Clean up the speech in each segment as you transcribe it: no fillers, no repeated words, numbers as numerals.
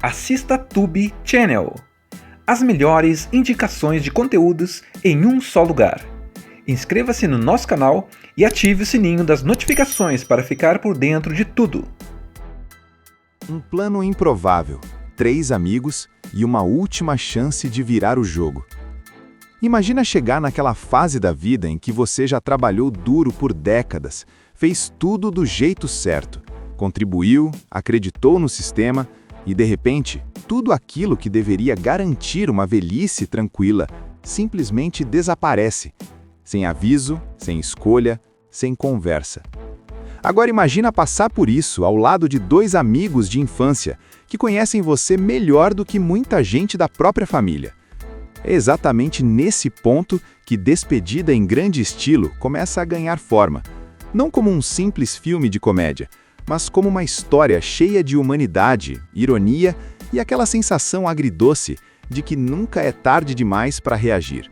Assista Tube Channel. As melhores indicações de conteúdos em um só lugar. Inscreva-se no nosso canal e ative o sininho das notificações para ficar por dentro de tudo. Um plano improvável, 3 amigos e uma última chance de virar o jogo. Imagina chegar naquela fase da vida em que você já trabalhou duro por décadas, fez tudo do jeito certo, contribuiu, acreditou no sistema e, de repente, tudo aquilo que deveria garantir uma velhice tranquila simplesmente desaparece, sem aviso, sem escolha, sem conversa. Agora imagina passar por isso ao lado de 2 amigos de infância que conhecem você melhor do que muita gente da própria família. É exatamente nesse ponto que Despedida em Grande Estilo começa a ganhar forma, não como um simples filme de comédia, mas como uma história cheia de humanidade, ironia e aquela sensação agridoce de que nunca é tarde demais para reagir.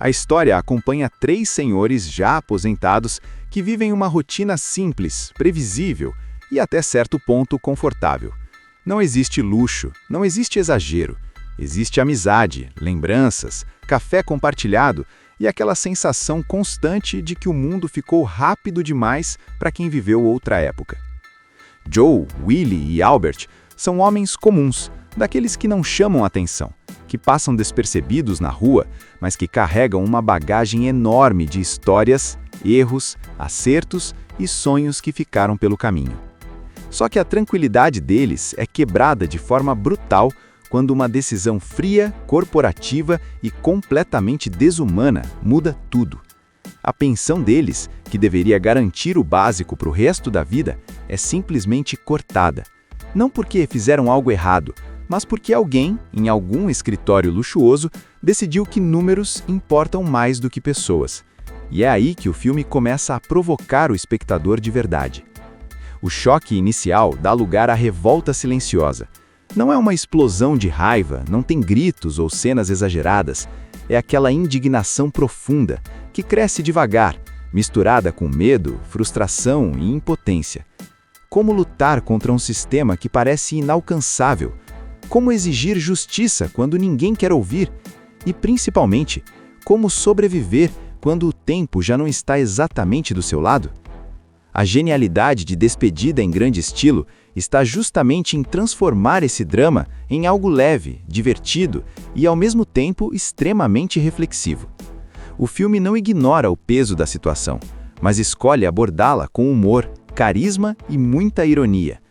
A história acompanha 3 senhores já aposentados que vivem uma rotina simples, previsível e até certo ponto confortável. Não existe luxo, não existe exagero. Existe amizade, lembranças, café compartilhado e aquela sensação constante de que o mundo ficou rápido demais para quem viveu outra época. Joe, Willie e Albert são homens comuns, daqueles que não chamam atenção, que passam despercebidos na rua, mas que carregam uma bagagem enorme de histórias, erros, acertos e sonhos que ficaram pelo caminho. Só que a tranquilidade deles é quebrada de forma brutal quando uma decisão fria, corporativa e completamente desumana muda tudo. A pensão deles, que deveria garantir o básico para o resto da vida, é simplesmente cortada. Não porque fizeram algo errado, mas porque alguém, em algum escritório luxuoso, decidiu que números importam mais do que pessoas. E é aí que o filme começa a provocar o espectador de verdade. O choque inicial dá lugar à revolta silenciosa. Não é uma explosão de raiva, não tem gritos ou cenas exageradas. É aquela indignação profunda, que cresce devagar, misturada com medo, frustração e impotência. Como lutar contra um sistema que parece inalcançável? Como exigir justiça quando ninguém quer ouvir? E, principalmente, como sobreviver quando o tempo já não está exatamente do seu lado? A genialidade de Despedida em Grande Estilo está justamente em transformar esse drama em algo leve, divertido e, ao mesmo tempo, extremamente reflexivo. O filme não ignora o peso da situação, mas escolhe abordá-la com humor, carisma e muita ironia.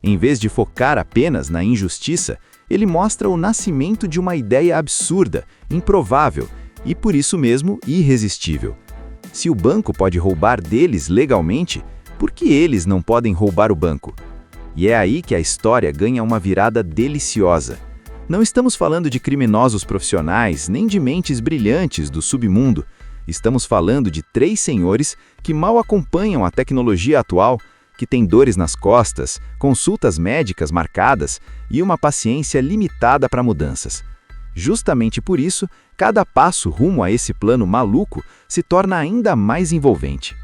Em vez de focar apenas na injustiça, ele mostra o nascimento de uma ideia absurda, improvável e, por isso mesmo, irresistível. Se o banco pode roubar deles legalmente, por que eles não podem roubar o banco? E é aí que a história ganha uma virada deliciosa. Não estamos falando de criminosos profissionais, nem de mentes brilhantes do submundo. Estamos falando de 3 senhores que mal acompanham a tecnologia atual, que têm dores nas costas, consultas médicas marcadas e uma paciência limitada para mudanças. Justamente por isso, cada passo rumo a esse plano maluco se torna ainda mais envolvente.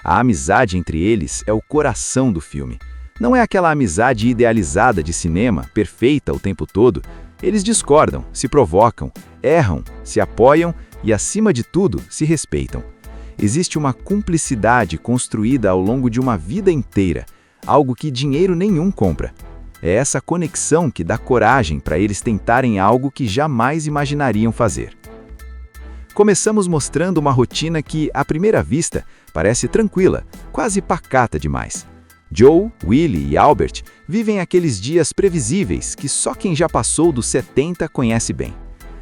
A amizade entre eles é o coração do filme. Não é aquela amizade idealizada de cinema, perfeita o tempo todo. Eles discordam, se provocam, erram, se apoiam e, acima de tudo, se respeitam. Existe uma cumplicidade construída ao longo de uma vida inteira, algo que dinheiro nenhum compra. É essa conexão que dá coragem para eles tentarem algo que jamais imaginariam fazer. Começamos mostrando uma rotina que, à primeira vista, parece tranquila, quase pacata demais. Joe, Willie e Albert vivem aqueles dias previsíveis que só quem já passou dos 70 conhece bem.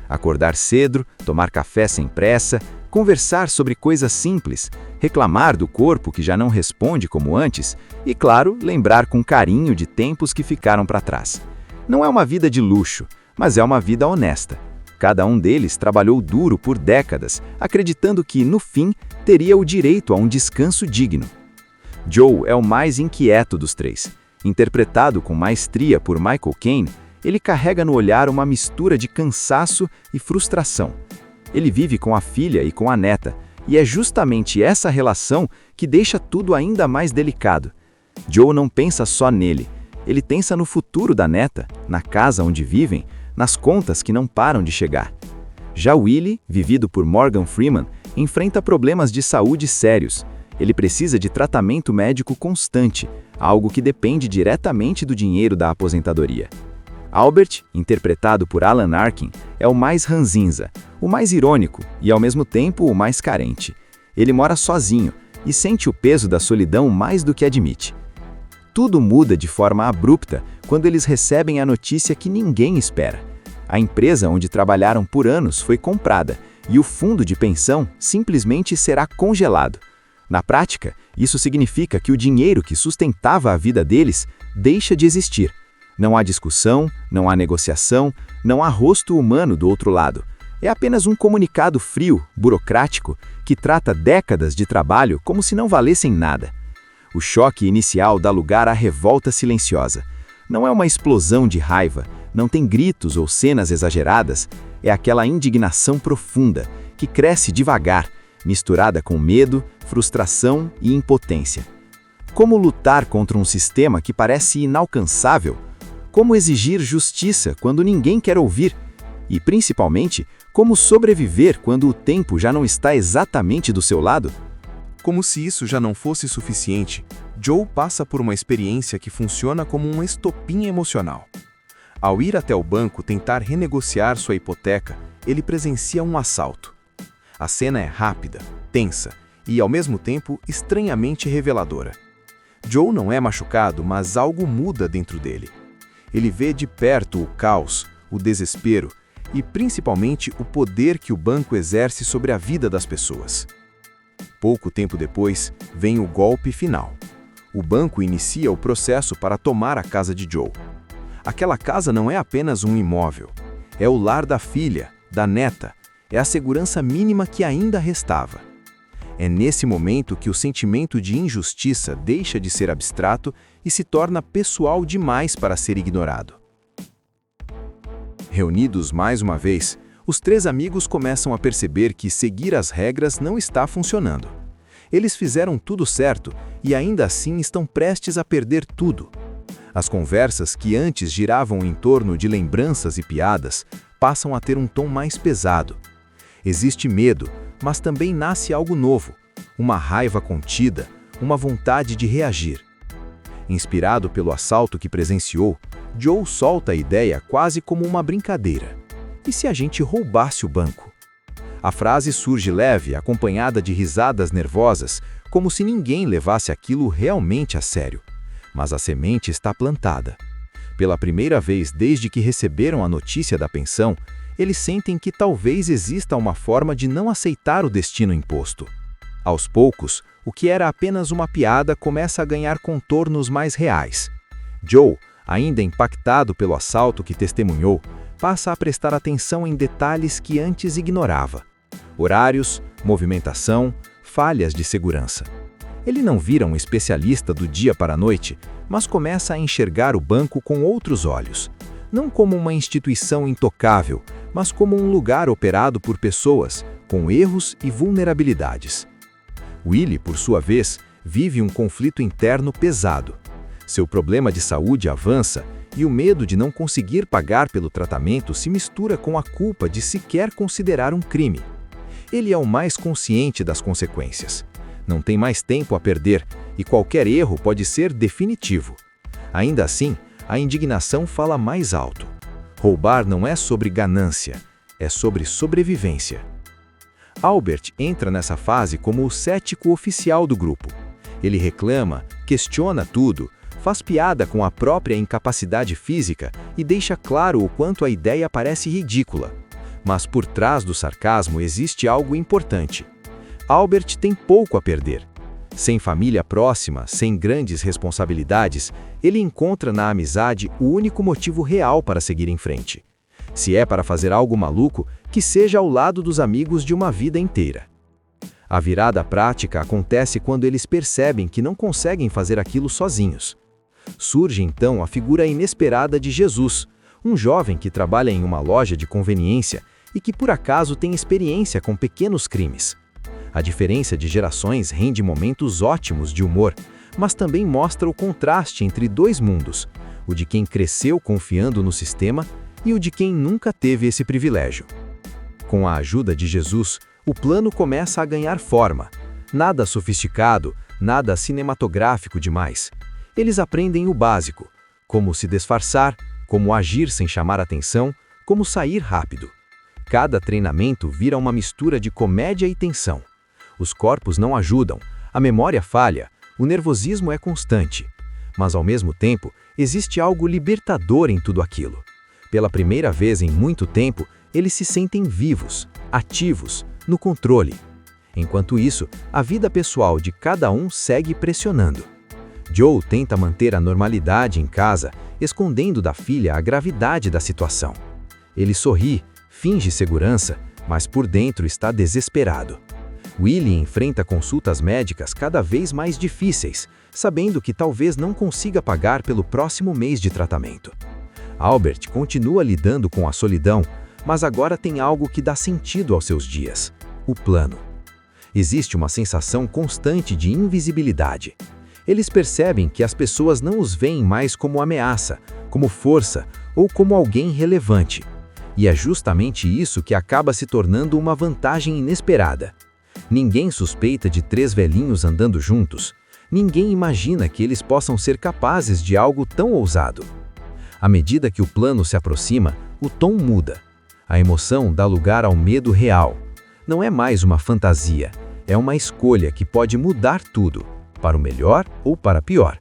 Acordar cedo, tomar café sem pressa, conversar sobre coisas simples, reclamar do corpo que já não responde como antes e, claro, lembrar com carinho de tempos que ficaram para trás. Não é uma vida de luxo, mas é uma vida honesta. Cada um deles trabalhou duro por décadas, acreditando que, no fim, teria o direito a um descanso digno. Joe é o mais inquieto dos 3. Interpretado com maestria por Michael Caine, ele carrega no olhar uma mistura de cansaço e frustração. Ele vive com a filha e com a neta, e é justamente essa relação que deixa tudo ainda mais delicado. Joe não pensa só nele. Ele pensa no futuro da neta, na casa onde vivem, nas contas que não param de chegar. Já Willie, vivido por Morgan Freeman, enfrenta problemas de saúde sérios. Ele precisa de tratamento médico constante, algo que depende diretamente do dinheiro da aposentadoria. Albert, interpretado por Alan Arkin, é o mais ranzinza, o mais irônico e, ao mesmo tempo, o mais carente. Ele mora sozinho e sente o peso da solidão mais do que admite. Tudo muda de forma abrupta quando eles recebem a notícia que ninguém espera. A empresa onde trabalharam por anos foi comprada e o fundo de pensão simplesmente será congelado. Na prática, isso significa que o dinheiro que sustentava a vida deles deixa de existir. Não há discussão, não há negociação, não há rosto humano do outro lado. É apenas um comunicado frio, burocrático, que trata décadas de trabalho como se não valessem nada. O choque inicial dá lugar à revolta silenciosa. Não é uma explosão de raiva, não tem gritos ou cenas exageradas, é aquela indignação profunda, que cresce devagar, misturada com medo, frustração e impotência. Como lutar contra um sistema que parece inalcançável? Como exigir justiça quando ninguém quer ouvir? E, principalmente, como sobreviver quando o tempo já não está exatamente do seu lado? Como se isso já não fosse suficiente, Joe passa por uma experiência que funciona como um estopim emocional. Ao ir até o banco tentar renegociar sua hipoteca, ele presencia um assalto. A cena é rápida, tensa e, ao mesmo tempo, estranhamente reveladora. Joe não é machucado, mas algo muda dentro dele. Ele vê de perto o caos, o desespero e, principalmente, o poder que o banco exerce sobre a vida das pessoas. Pouco tempo depois, vem o golpe final. O banco inicia o processo para tomar a casa de Joe. Aquela casa não é apenas um imóvel. É o lar da filha, da neta. É a segurança mínima que ainda restava. É nesse momento que o sentimento de injustiça deixa de ser abstrato e se torna pessoal demais para ser ignorado. Reunidos mais uma vez, os três amigos começam a perceber que seguir as regras não está funcionando. Eles fizeram tudo certo e ainda assim estão prestes a perder tudo. As conversas que antes giravam em torno de lembranças e piadas passam a ter um tom mais pesado. Existe medo, mas também nasce algo novo, uma raiva contida, uma vontade de reagir. Inspirado pelo assalto que presenciou, Joe solta a ideia quase como uma brincadeira. E se a gente roubasse o banco? A frase surge leve, acompanhada de risadas nervosas, como se ninguém levasse aquilo realmente a sério. Mas a semente está plantada. Pela primeira vez desde que receberam a notícia da pensão, eles sentem que talvez exista uma forma de não aceitar o destino imposto. Aos poucos, o que era apenas uma piada começa a ganhar contornos mais reais. Joe, ainda impactado pelo assalto que testemunhou, passa a prestar atenção em detalhes que antes ignorava. Horários, movimentação, falhas de segurança. Ele não vira um especialista do dia para a noite, mas começa a enxergar o banco com outros olhos. Não como uma instituição intocável, mas como um lugar operado por pessoas, com erros e vulnerabilidades. Willie, por sua vez, vive um conflito interno pesado. Seu problema de saúde avança e o medo de não conseguir pagar pelo tratamento se mistura com a culpa de sequer considerar um crime. Ele é o mais consciente das consequências. Não tem mais tempo a perder e qualquer erro pode ser definitivo. Ainda assim, a indignação fala mais alto. Roubar não é sobre ganância, é sobre sobrevivência. Albert entra nessa fase como o cético oficial do grupo. Ele reclama, questiona tudo, faz piada com a própria incapacidade física e deixa claro o quanto a ideia parece ridícula. Mas por trás do sarcasmo existe algo importante. Albert tem pouco a perder. Sem família próxima, sem grandes responsabilidades, ele encontra na amizade o único motivo real para seguir em frente. Se é para fazer algo maluco, que seja ao lado dos amigos de uma vida inteira. A virada prática acontece quando eles percebem que não conseguem fazer aquilo sozinhos. Surge então a figura inesperada de Jesus, um jovem que trabalha em uma loja de conveniência e que por acaso tem experiência com pequenos crimes. A diferença de gerações rende momentos ótimos de humor, mas também mostra o contraste entre dois mundos, o de quem cresceu confiando no sistema e o de quem nunca teve esse privilégio. Com a ajuda de Jesus, o plano começa a ganhar forma. Nada sofisticado, nada cinematográfico demais. Eles aprendem o básico: como se disfarçar, como agir sem chamar atenção, como sair rápido. Cada treinamento vira uma mistura de comédia e tensão. Os corpos não ajudam, a memória falha, o nervosismo é constante. Mas, ao mesmo tempo, existe algo libertador em tudo aquilo. Pela primeira vez em muito tempo, eles se sentem vivos, ativos, no controle. Enquanto isso, a vida pessoal de cada um segue pressionando. Joe tenta manter a normalidade em casa, escondendo da filha a gravidade da situação. Ele sorri, finge segurança, mas por dentro está desesperado. Willie enfrenta consultas médicas cada vez mais difíceis, sabendo que talvez não consiga pagar pelo próximo mês de tratamento. Albert continua lidando com a solidão, mas agora tem algo que dá sentido aos seus dias: o plano. Existe uma sensação constante de invisibilidade. Eles percebem que as pessoas não os veem mais como ameaça, como força ou como alguém relevante. E é justamente isso que acaba se tornando uma vantagem inesperada. Ninguém suspeita de 3 velhinhos andando juntos. Ninguém imagina que eles possam ser capazes de algo tão ousado. À medida que o plano se aproxima, o tom muda. A emoção dá lugar ao medo real. Não é mais uma fantasia, é uma escolha que pode mudar tudo, para o melhor ou para pior.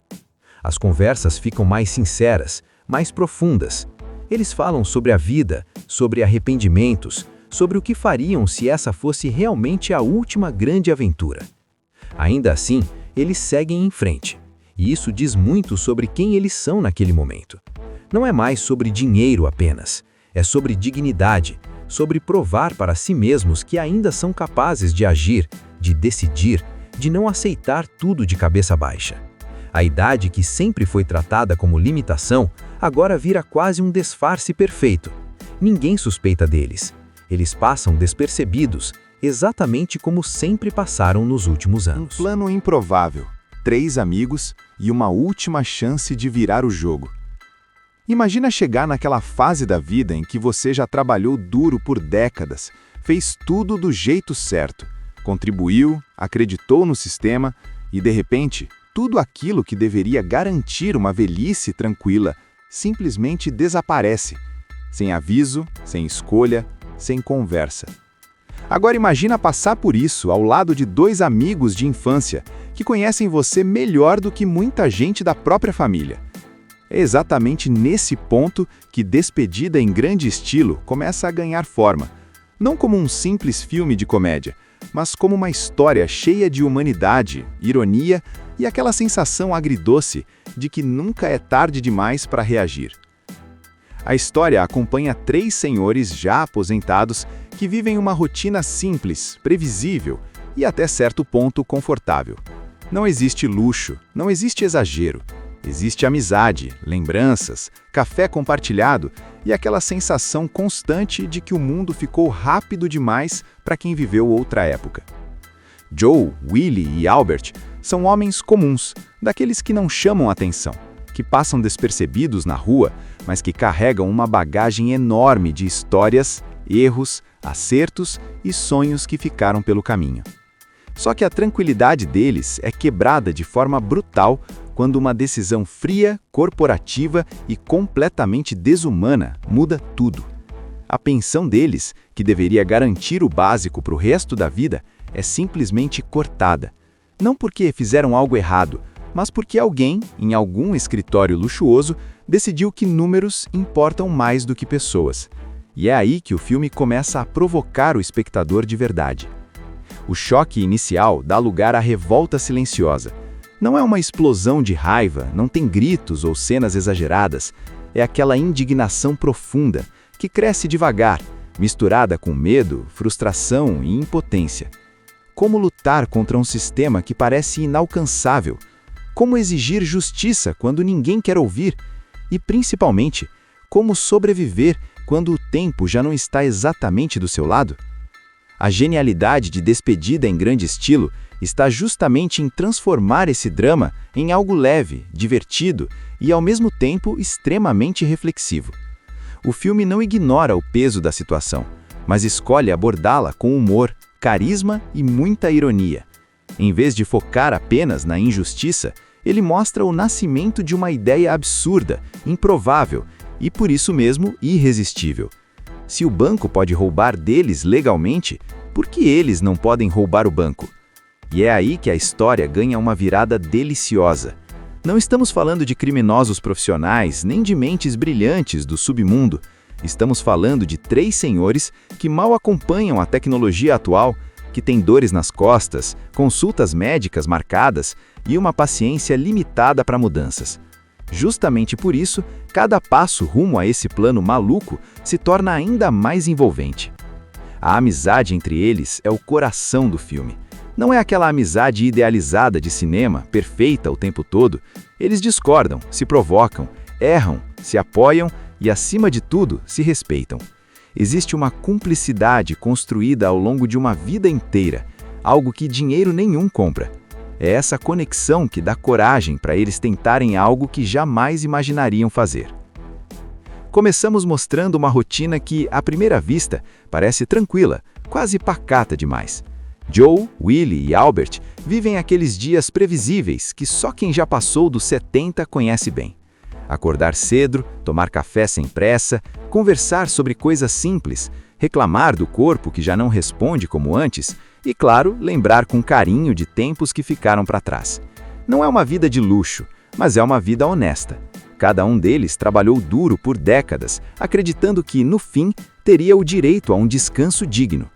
As conversas ficam mais sinceras, mais profundas. Eles falam sobre a vida, sobre arrependimentos, sobre o que fariam se essa fosse realmente a última grande aventura. Ainda assim, eles seguem em frente, e isso diz muito sobre quem eles são naquele momento. Não é mais sobre dinheiro apenas, é sobre dignidade, sobre provar para si mesmos que ainda são capazes de agir, de decidir, de não aceitar tudo de cabeça baixa. A idade que sempre foi tratada como limitação, agora vira quase um disfarce perfeito. Ninguém suspeita deles. Eles passam despercebidos, exatamente como sempre passaram nos últimos anos. Um plano improvável, 3 amigos e uma última chance de virar o jogo. Imagina chegar naquela fase da vida em que você já trabalhou duro por décadas, fez tudo do jeito certo, contribuiu, acreditou no sistema e, de repente, tudo aquilo que deveria garantir uma velhice tranquila simplesmente desaparece, sem aviso, sem escolha, sem conversa. Agora imagina passar por isso ao lado de 2 amigos de infância que conhecem você melhor do que muita gente da própria família. É exatamente nesse ponto que Despedida em Grande Estilo começa a ganhar forma, não como um simples filme de comédia, mas como uma história cheia de humanidade, ironia e aquela sensação agridoce de que nunca é tarde demais para reagir. A história acompanha 3 senhores já aposentados que vivem uma rotina simples, previsível e até certo ponto confortável. Não existe luxo, não existe exagero. Existe amizade, lembranças, café compartilhado e aquela sensação constante de que o mundo ficou rápido demais para quem viveu outra época. Joe, Willie e Albert são homens comuns, daqueles que não chamam atenção, que passam despercebidos na rua, mas que carregam uma bagagem enorme de histórias, erros, acertos e sonhos que ficaram pelo caminho. Só que a tranquilidade deles é quebrada de forma brutal quando uma decisão fria, corporativa e completamente desumana muda tudo. A pensão deles, que deveria garantir o básico para o resto da vida, é simplesmente cortada. Não porque fizeram algo errado, mas porque alguém, em algum escritório luxuoso, decidiu que números importam mais do que pessoas. E é aí que o filme começa a provocar o espectador de verdade. O choque inicial dá lugar à revolta silenciosa. Não é uma explosão de raiva, não tem gritos ou cenas exageradas. É aquela indignação profunda, que cresce devagar, misturada com medo, frustração e impotência. Como lutar contra um sistema que parece inalcançável? Como exigir justiça quando ninguém quer ouvir? E, principalmente, como sobreviver quando o tempo já não está exatamente do seu lado? A genialidade de Despedida em Grande Estilo está justamente em transformar esse drama em algo leve, divertido e, ao mesmo tempo, extremamente reflexivo. O filme não ignora o peso da situação, mas escolhe abordá-la com humor, carisma e muita ironia. Em vez de focar apenas na injustiça, ele mostra o nascimento de uma ideia absurda, improvável e, por isso mesmo, irresistível. Se o banco pode roubar deles legalmente, por que eles não podem roubar o banco? E é aí que a história ganha uma virada deliciosa. Não estamos falando de criminosos profissionais, nem de mentes brilhantes do submundo. Estamos falando de 3 senhores que mal acompanham a tecnologia atual, que têm dores nas costas, consultas médicas marcadas e uma paciência limitada para mudanças. Justamente por isso, cada passo rumo a esse plano maluco se torna ainda mais envolvente. A amizade entre eles é o coração do filme. Não é aquela amizade idealizada de cinema, perfeita o tempo todo. Eles discordam, se provocam, erram, se apoiam e, acima de tudo, se respeitam. Existe uma cumplicidade construída ao longo de uma vida inteira, algo que dinheiro nenhum compra. É essa conexão que dá coragem para eles tentarem algo que jamais imaginariam fazer. Começamos mostrando uma rotina que, à primeira vista, parece tranquila, quase pacata demais. Joe, Willie e Albert vivem aqueles dias previsíveis que só quem já passou dos 70 conhece bem. Acordar cedo, tomar café sem pressa, conversar sobre coisas simples, reclamar do corpo que já não responde como antes e, claro, lembrar com carinho de tempos que ficaram para trás. Não é uma vida de luxo, mas é uma vida honesta. Cada um deles trabalhou duro por décadas, acreditando que, no fim, teria o direito a um descanso digno.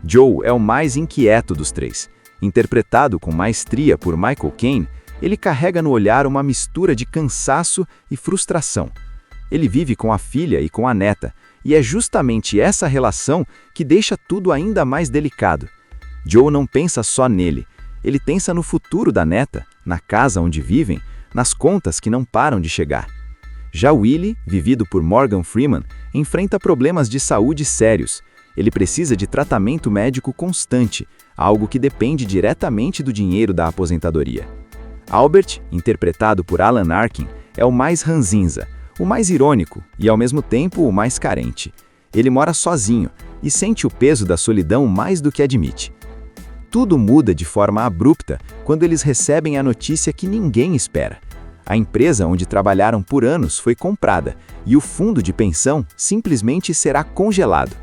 Joe é o mais inquieto dos 3. Interpretado com maestria por Michael Caine, ele carrega no olhar uma mistura de cansaço e frustração. Ele vive com a filha e com a neta, e é justamente essa relação que deixa tudo ainda mais delicado. Joe não pensa só nele, ele pensa no futuro da neta, na casa onde vivem, nas contas que não param de chegar. Já Willie, vivido por Morgan Freeman, enfrenta problemas de saúde sérios. Ele precisa de tratamento médico constante, algo que depende diretamente do dinheiro da aposentadoria. Albert, interpretado por Alan Arkin, é o mais ranzinza, o mais irônico e, ao mesmo tempo, o mais carente. Ele mora sozinho e sente o peso da solidão mais do que admite. Tudo muda de forma abrupta quando eles recebem a notícia que ninguém espera. A empresa onde trabalharam por anos foi comprada e o fundo de pensão simplesmente será congelado.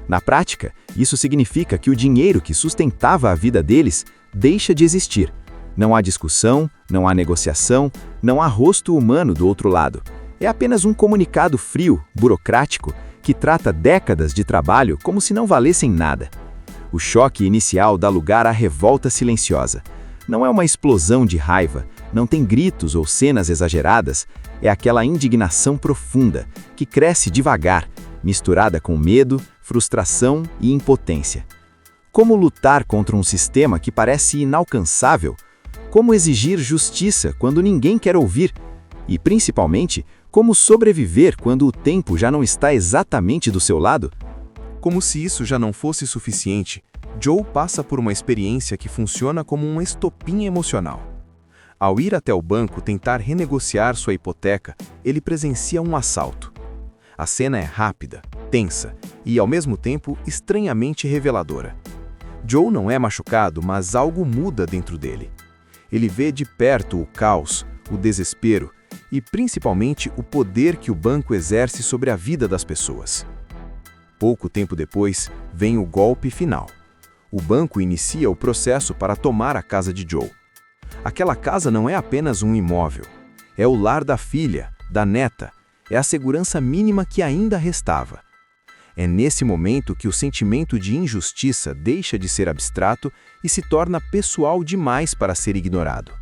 Na prática, isso significa que o dinheiro que sustentava a vida deles deixa de existir. Não há discussão, não há negociação, não há rosto humano do outro lado. É apenas um comunicado frio, burocrático, que trata décadas de trabalho como se não valessem nada. O choque inicial dá lugar à revolta silenciosa. Não é uma explosão de raiva, não tem gritos ou cenas exageradas, é aquela indignação profunda, que cresce devagar, misturada com medo, frustração e impotência. Como lutar contra um sistema que parece inalcançável? Como exigir justiça quando ninguém quer ouvir? E, principalmente, como sobreviver quando o tempo já não está exatamente do seu lado? Como se isso já não fosse suficiente, Joe passa por uma experiência que funciona como um estopim emocional. Ao ir até o banco tentar renegociar sua hipoteca, ele presencia um assalto. A cena é rápida, tensa e, ao mesmo tempo, estranhamente reveladora. Joe não é machucado, mas algo muda dentro dele. Ele vê de perto o caos, o desespero e, principalmente, o poder que o banco exerce sobre a vida das pessoas. Pouco tempo depois, vem o golpe final. O banco inicia o processo para tomar a casa de Joe. Aquela casa não é apenas um imóvel. É o lar da filha, da neta. É a segurança mínima que ainda restava. É nesse momento que o sentimento de injustiça deixa de ser abstrato e se torna pessoal demais para ser ignorado.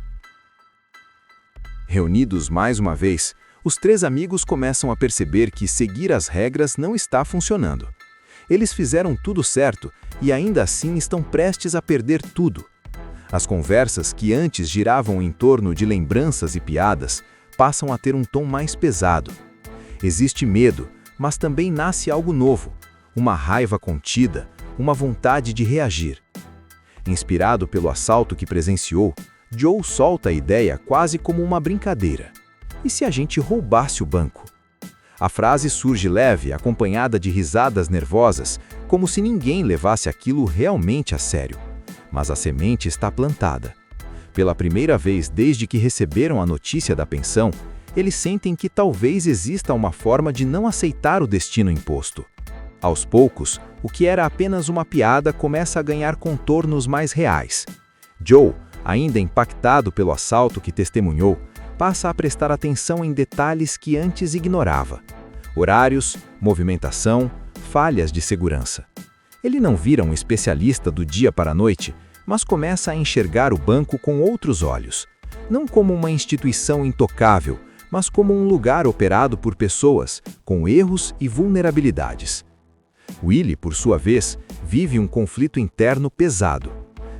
Reunidos mais uma vez, os 3 amigos começam a perceber que seguir as regras não está funcionando. Eles fizeram tudo certo e ainda assim estão prestes a perder tudo. As conversas que antes giravam em torno de lembranças e piadas passam a ter um tom mais pesado. Existe medo, mas também nasce algo novo, uma raiva contida, uma vontade de reagir. Inspirado pelo assalto que presenciou, Joe solta a ideia quase como uma brincadeira. E se a gente roubasse o banco? A frase surge leve, acompanhada de risadas nervosas, como se ninguém levasse aquilo realmente a sério. Mas a semente está plantada. Pela primeira vez desde que receberam a notícia da pensão, eles sentem que talvez exista uma forma de não aceitar o destino imposto. Aos poucos, o que era apenas uma piada começa a ganhar contornos mais reais. Joe, ainda impactado pelo assalto que testemunhou, passa a prestar atenção em detalhes que antes ignorava. Horários, movimentação, falhas de segurança. Ele não vira um especialista do dia para a noite, mas começa a enxergar o banco com outros olhos. Não como uma instituição intocável, mas como um lugar operado por pessoas, com erros e vulnerabilidades. Willie, por sua vez, vive um conflito interno pesado.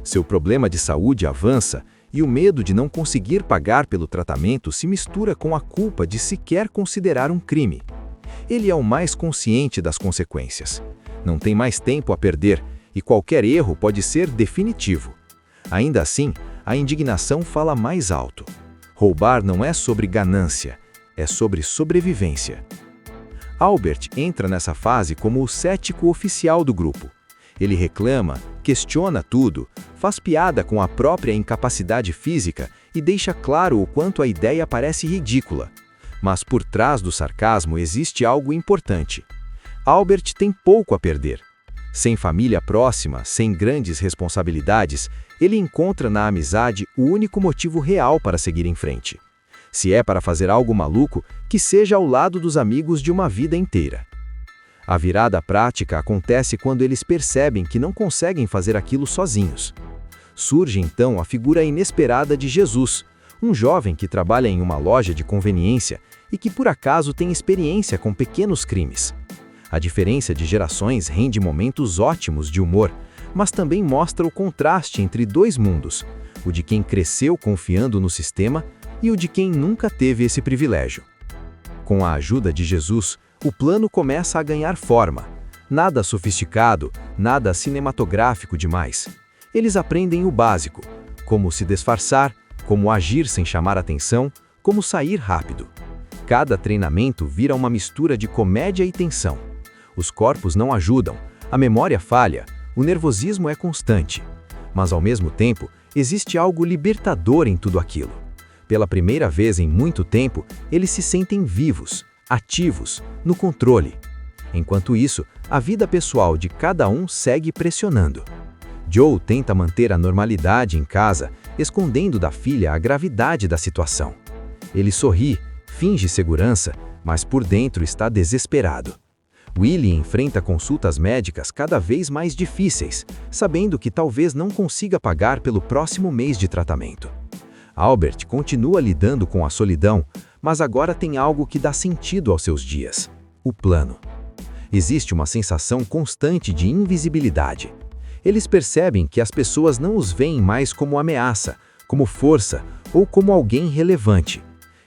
Seu problema de saúde avança e o medo de não conseguir pagar pelo tratamento se mistura com a culpa de sequer considerar um crime. Ele é o mais consciente das consequências. Não tem mais tempo a perder e qualquer erro pode ser definitivo. Ainda assim, a indignação fala mais alto. Roubar não é sobre ganância, é sobre sobrevivência. Albert entra nessa fase como o cético oficial do grupo. Ele reclama, questiona tudo, faz piada com a própria incapacidade física e deixa claro o quanto a ideia parece ridícula. Mas por trás do sarcasmo existe algo importante. Albert tem pouco a perder. Sem família próxima, sem grandes responsabilidades, ele encontra na amizade o único motivo real para seguir em frente. Se é para fazer algo maluco, que seja ao lado dos amigos de uma vida inteira. A virada prática acontece quando eles percebem que não conseguem fazer aquilo sozinhos. Surge então a figura inesperada de Jesus, um jovem que trabalha em uma loja de conveniência e que por acaso tem experiência com pequenos crimes. A diferença de gerações rende momentos ótimos de humor, mas também mostra o contraste entre dois mundos, o de quem cresceu confiando no sistema e o de quem nunca teve esse privilégio. Com a ajuda de Jesus, o plano começa a ganhar forma. Nada sofisticado, nada cinematográfico demais. Eles aprendem o básico, como se disfarçar, como agir sem chamar atenção, como sair rápido. Cada treinamento vira uma mistura de comédia e tensão. Os corpos não ajudam, a memória falha, o nervosismo é constante. Mas ao mesmo tempo, existe algo libertador em tudo aquilo. Pela primeira vez em muito tempo, eles se sentem vivos, ativos, no controle. Enquanto isso, a vida pessoal de cada um segue pressionando. Joe tenta manter a normalidade em casa, escondendo da filha a gravidade da situação. Ele sorri, finge segurança, mas por dentro está desesperado. Willie enfrenta consultas médicas cada vez mais difíceis, sabendo que talvez não consiga pagar pelo próximo mês de tratamento. Albert continua lidando com a solidão, mas agora tem algo que dá sentido aos seus dias: o plano. Existe uma sensação constante de invisibilidade. Eles percebem que as pessoas não os veem mais como ameaça, como força ou como alguém relevante.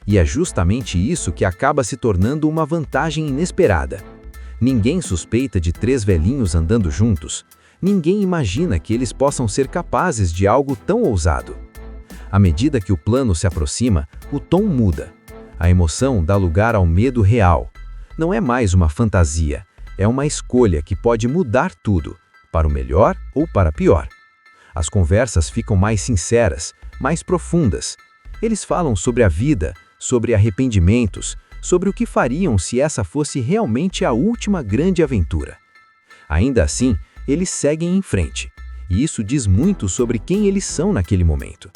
E é justamente isso que acaba se tornando uma vantagem inesperada. Ninguém suspeita de 3 velhinhos andando juntos. Ninguém imagina que eles possam ser capazes de algo tão ousado. À medida que o plano se aproxima, o tom muda. A emoção dá lugar ao medo real. Não é mais uma fantasia, é uma escolha que pode mudar tudo, para o melhor ou para pior. As conversas ficam mais sinceras, mais profundas. Eles falam sobre a vida, sobre arrependimentos, sobre o que fariam se essa fosse realmente a última grande aventura. Ainda assim, eles seguem em frente, e isso diz muito sobre quem eles são naquele momento.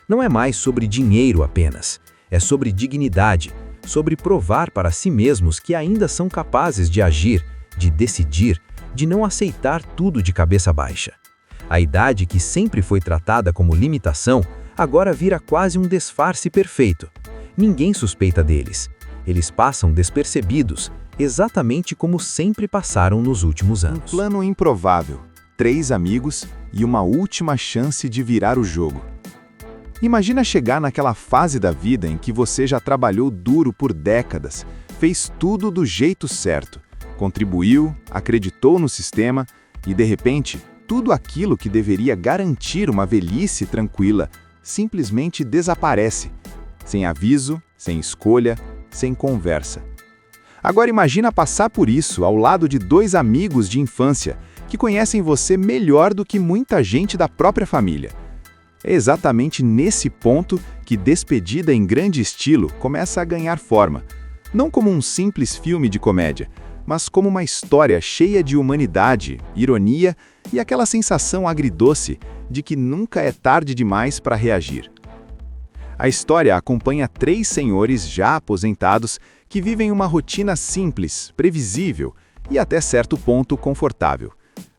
Não é mais sobre dinheiro apenas, é sobre dignidade, sobre provar para si mesmos que ainda são capazes de agir, de decidir, de não aceitar tudo de cabeça baixa. A idade que sempre foi tratada como limitação, agora vira quase um disfarce perfeito. Ninguém suspeita deles. Eles passam despercebidos, exatamente como sempre passaram nos últimos anos. Um plano improvável, 3 amigos e uma última chance de virar o jogo. Imagina chegar naquela fase da vida em que você já trabalhou duro por décadas, fez tudo do jeito certo, contribuiu, acreditou no sistema e, de repente, tudo aquilo que deveria garantir uma velhice tranquila simplesmente desaparece, sem aviso, sem escolha, sem conversa. Agora imagina passar por isso ao lado de dois amigos de infância que conhecem você melhor do que muita gente da própria família. É exatamente nesse ponto que Despedida em Grande Estilo começa a ganhar forma, não como um simples filme de comédia, mas como uma história cheia de humanidade, ironia e aquela sensação agridoce de que nunca é tarde demais para reagir. A história acompanha três senhores já aposentados que vivem uma rotina simples, previsível e até certo ponto confortável.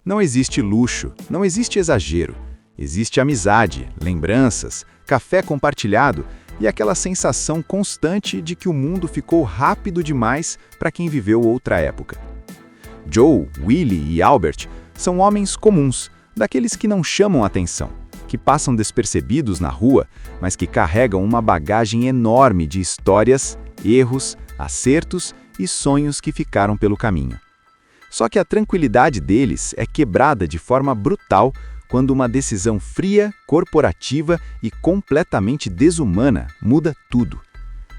Não existe luxo, não existe exagero. Existe amizade, lembranças, café compartilhado e aquela sensação constante de que o mundo ficou rápido demais para quem viveu outra época. Joe, Willie e Albert são homens comuns, daqueles que não chamam atenção, que passam despercebidos na rua, mas que carregam uma bagagem enorme de histórias, erros, acertos e sonhos que ficaram pelo caminho. Só que a tranquilidade deles é quebrada de forma brutal quando uma decisão fria, corporativa e completamente desumana muda tudo.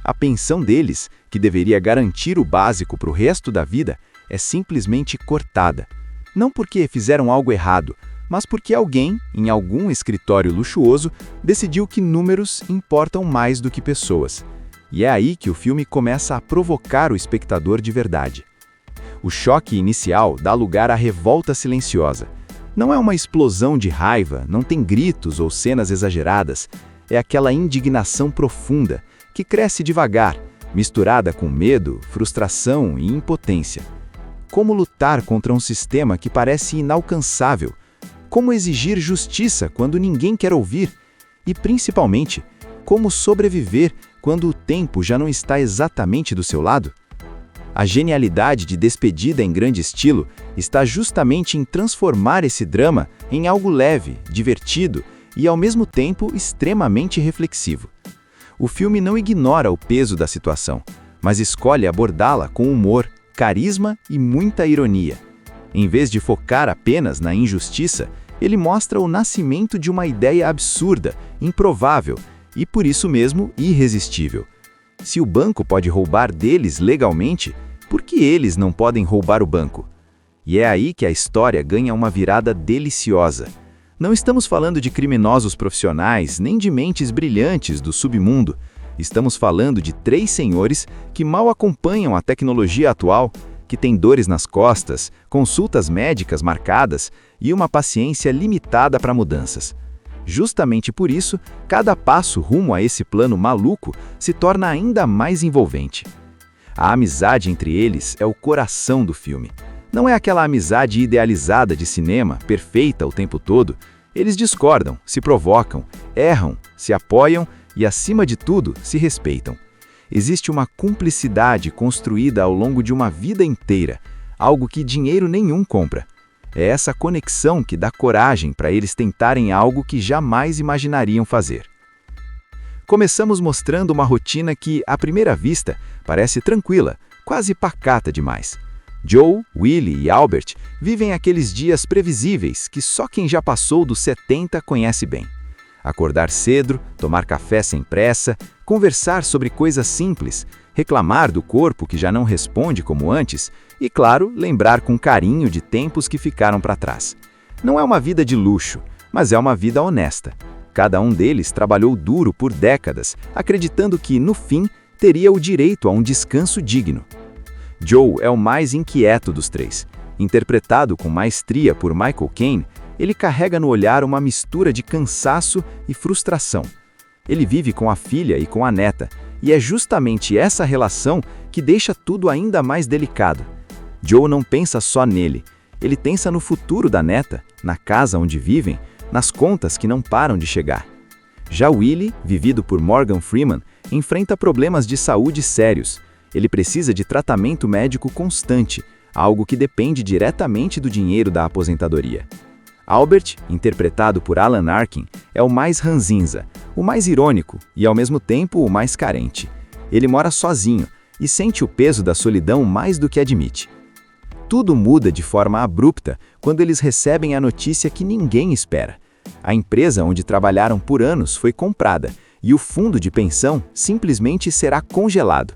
A pensão deles, que deveria garantir o básico para o resto da vida, é simplesmente cortada. Não porque fizeram algo errado, mas porque alguém, em algum escritório luxuoso, decidiu que números importam mais do que pessoas. E é aí que o filme começa a provocar o espectador de verdade. O choque inicial dá lugar à revolta silenciosa. Não é uma explosão de raiva, não tem gritos ou cenas exageradas. É aquela indignação profunda, que cresce devagar, misturada com medo, frustração e impotência. Como lutar contra um sistema que parece inalcançável? Como exigir justiça quando ninguém quer ouvir? E, principalmente, como sobreviver quando o tempo já não está exatamente do seu lado? A genialidade de Despedida em Grande Estilo está justamente em transformar esse drama em algo leve, divertido e, ao mesmo tempo, extremamente reflexivo. O filme não ignora o peso da situação, mas escolhe abordá-la com humor, carisma e muita ironia. Em vez de focar apenas na injustiça, ele mostra o nascimento de uma ideia absurda, improvável e, por isso mesmo, irresistível. Se o banco pode roubar deles legalmente, por que eles não podem roubar o banco? E é aí que a história ganha uma virada deliciosa. Não estamos falando de criminosos profissionais, nem de mentes brilhantes do submundo. Estamos falando de três senhores que mal acompanham a tecnologia atual, que têm dores nas costas, consultas médicas marcadas e uma paciência limitada para mudanças. Justamente por isso, cada passo rumo a esse plano maluco se torna ainda mais envolvente. A amizade entre eles é o coração do filme. Não é aquela amizade idealizada de cinema, perfeita o tempo todo. Eles discordam, se provocam, erram, se apoiam e, acima de tudo, se respeitam. Existe uma cumplicidade construída ao longo de uma vida inteira, algo que dinheiro nenhum compra. É essa conexão que dá coragem para eles tentarem algo que jamais imaginariam fazer. Começamos mostrando uma rotina que, à primeira vista, parece tranquila, quase pacata demais. Joe, Willie e Albert vivem aqueles dias previsíveis que só quem já passou dos 70 conhece bem. Acordar cedo, tomar café sem pressa, conversar sobre coisas simples, reclamar do corpo que já não responde como antes e, claro, lembrar com carinho de tempos que ficaram para trás. Não é uma vida de luxo, mas é uma vida honesta. Cada um deles trabalhou duro por décadas, acreditando que, no fim, teria o direito a um descanso digno. Joe é o mais inquieto dos três. Interpretado com maestria por Michael Caine, ele carrega no olhar uma mistura de cansaço e frustração. Ele vive com a filha e com a neta, e é justamente essa relação que deixa tudo ainda mais delicado. Joe não pensa só nele, ele pensa no futuro da neta, na casa onde vivem, nas contas que não param de chegar. Já Willie, vivido por Morgan Freeman, enfrenta problemas de saúde sérios. Ele precisa de tratamento médico constante, algo que depende diretamente do dinheiro da aposentadoria. Albert, interpretado por Alan Arkin, é o mais ranzinza, o mais irônico e, ao mesmo tempo, o mais carente. Ele mora sozinho e sente o peso da solidão mais do que admite. Tudo muda de forma abrupta quando eles recebem a notícia que ninguém espera. A empresa onde trabalharam por anos foi comprada e o fundo de pensão simplesmente será congelado.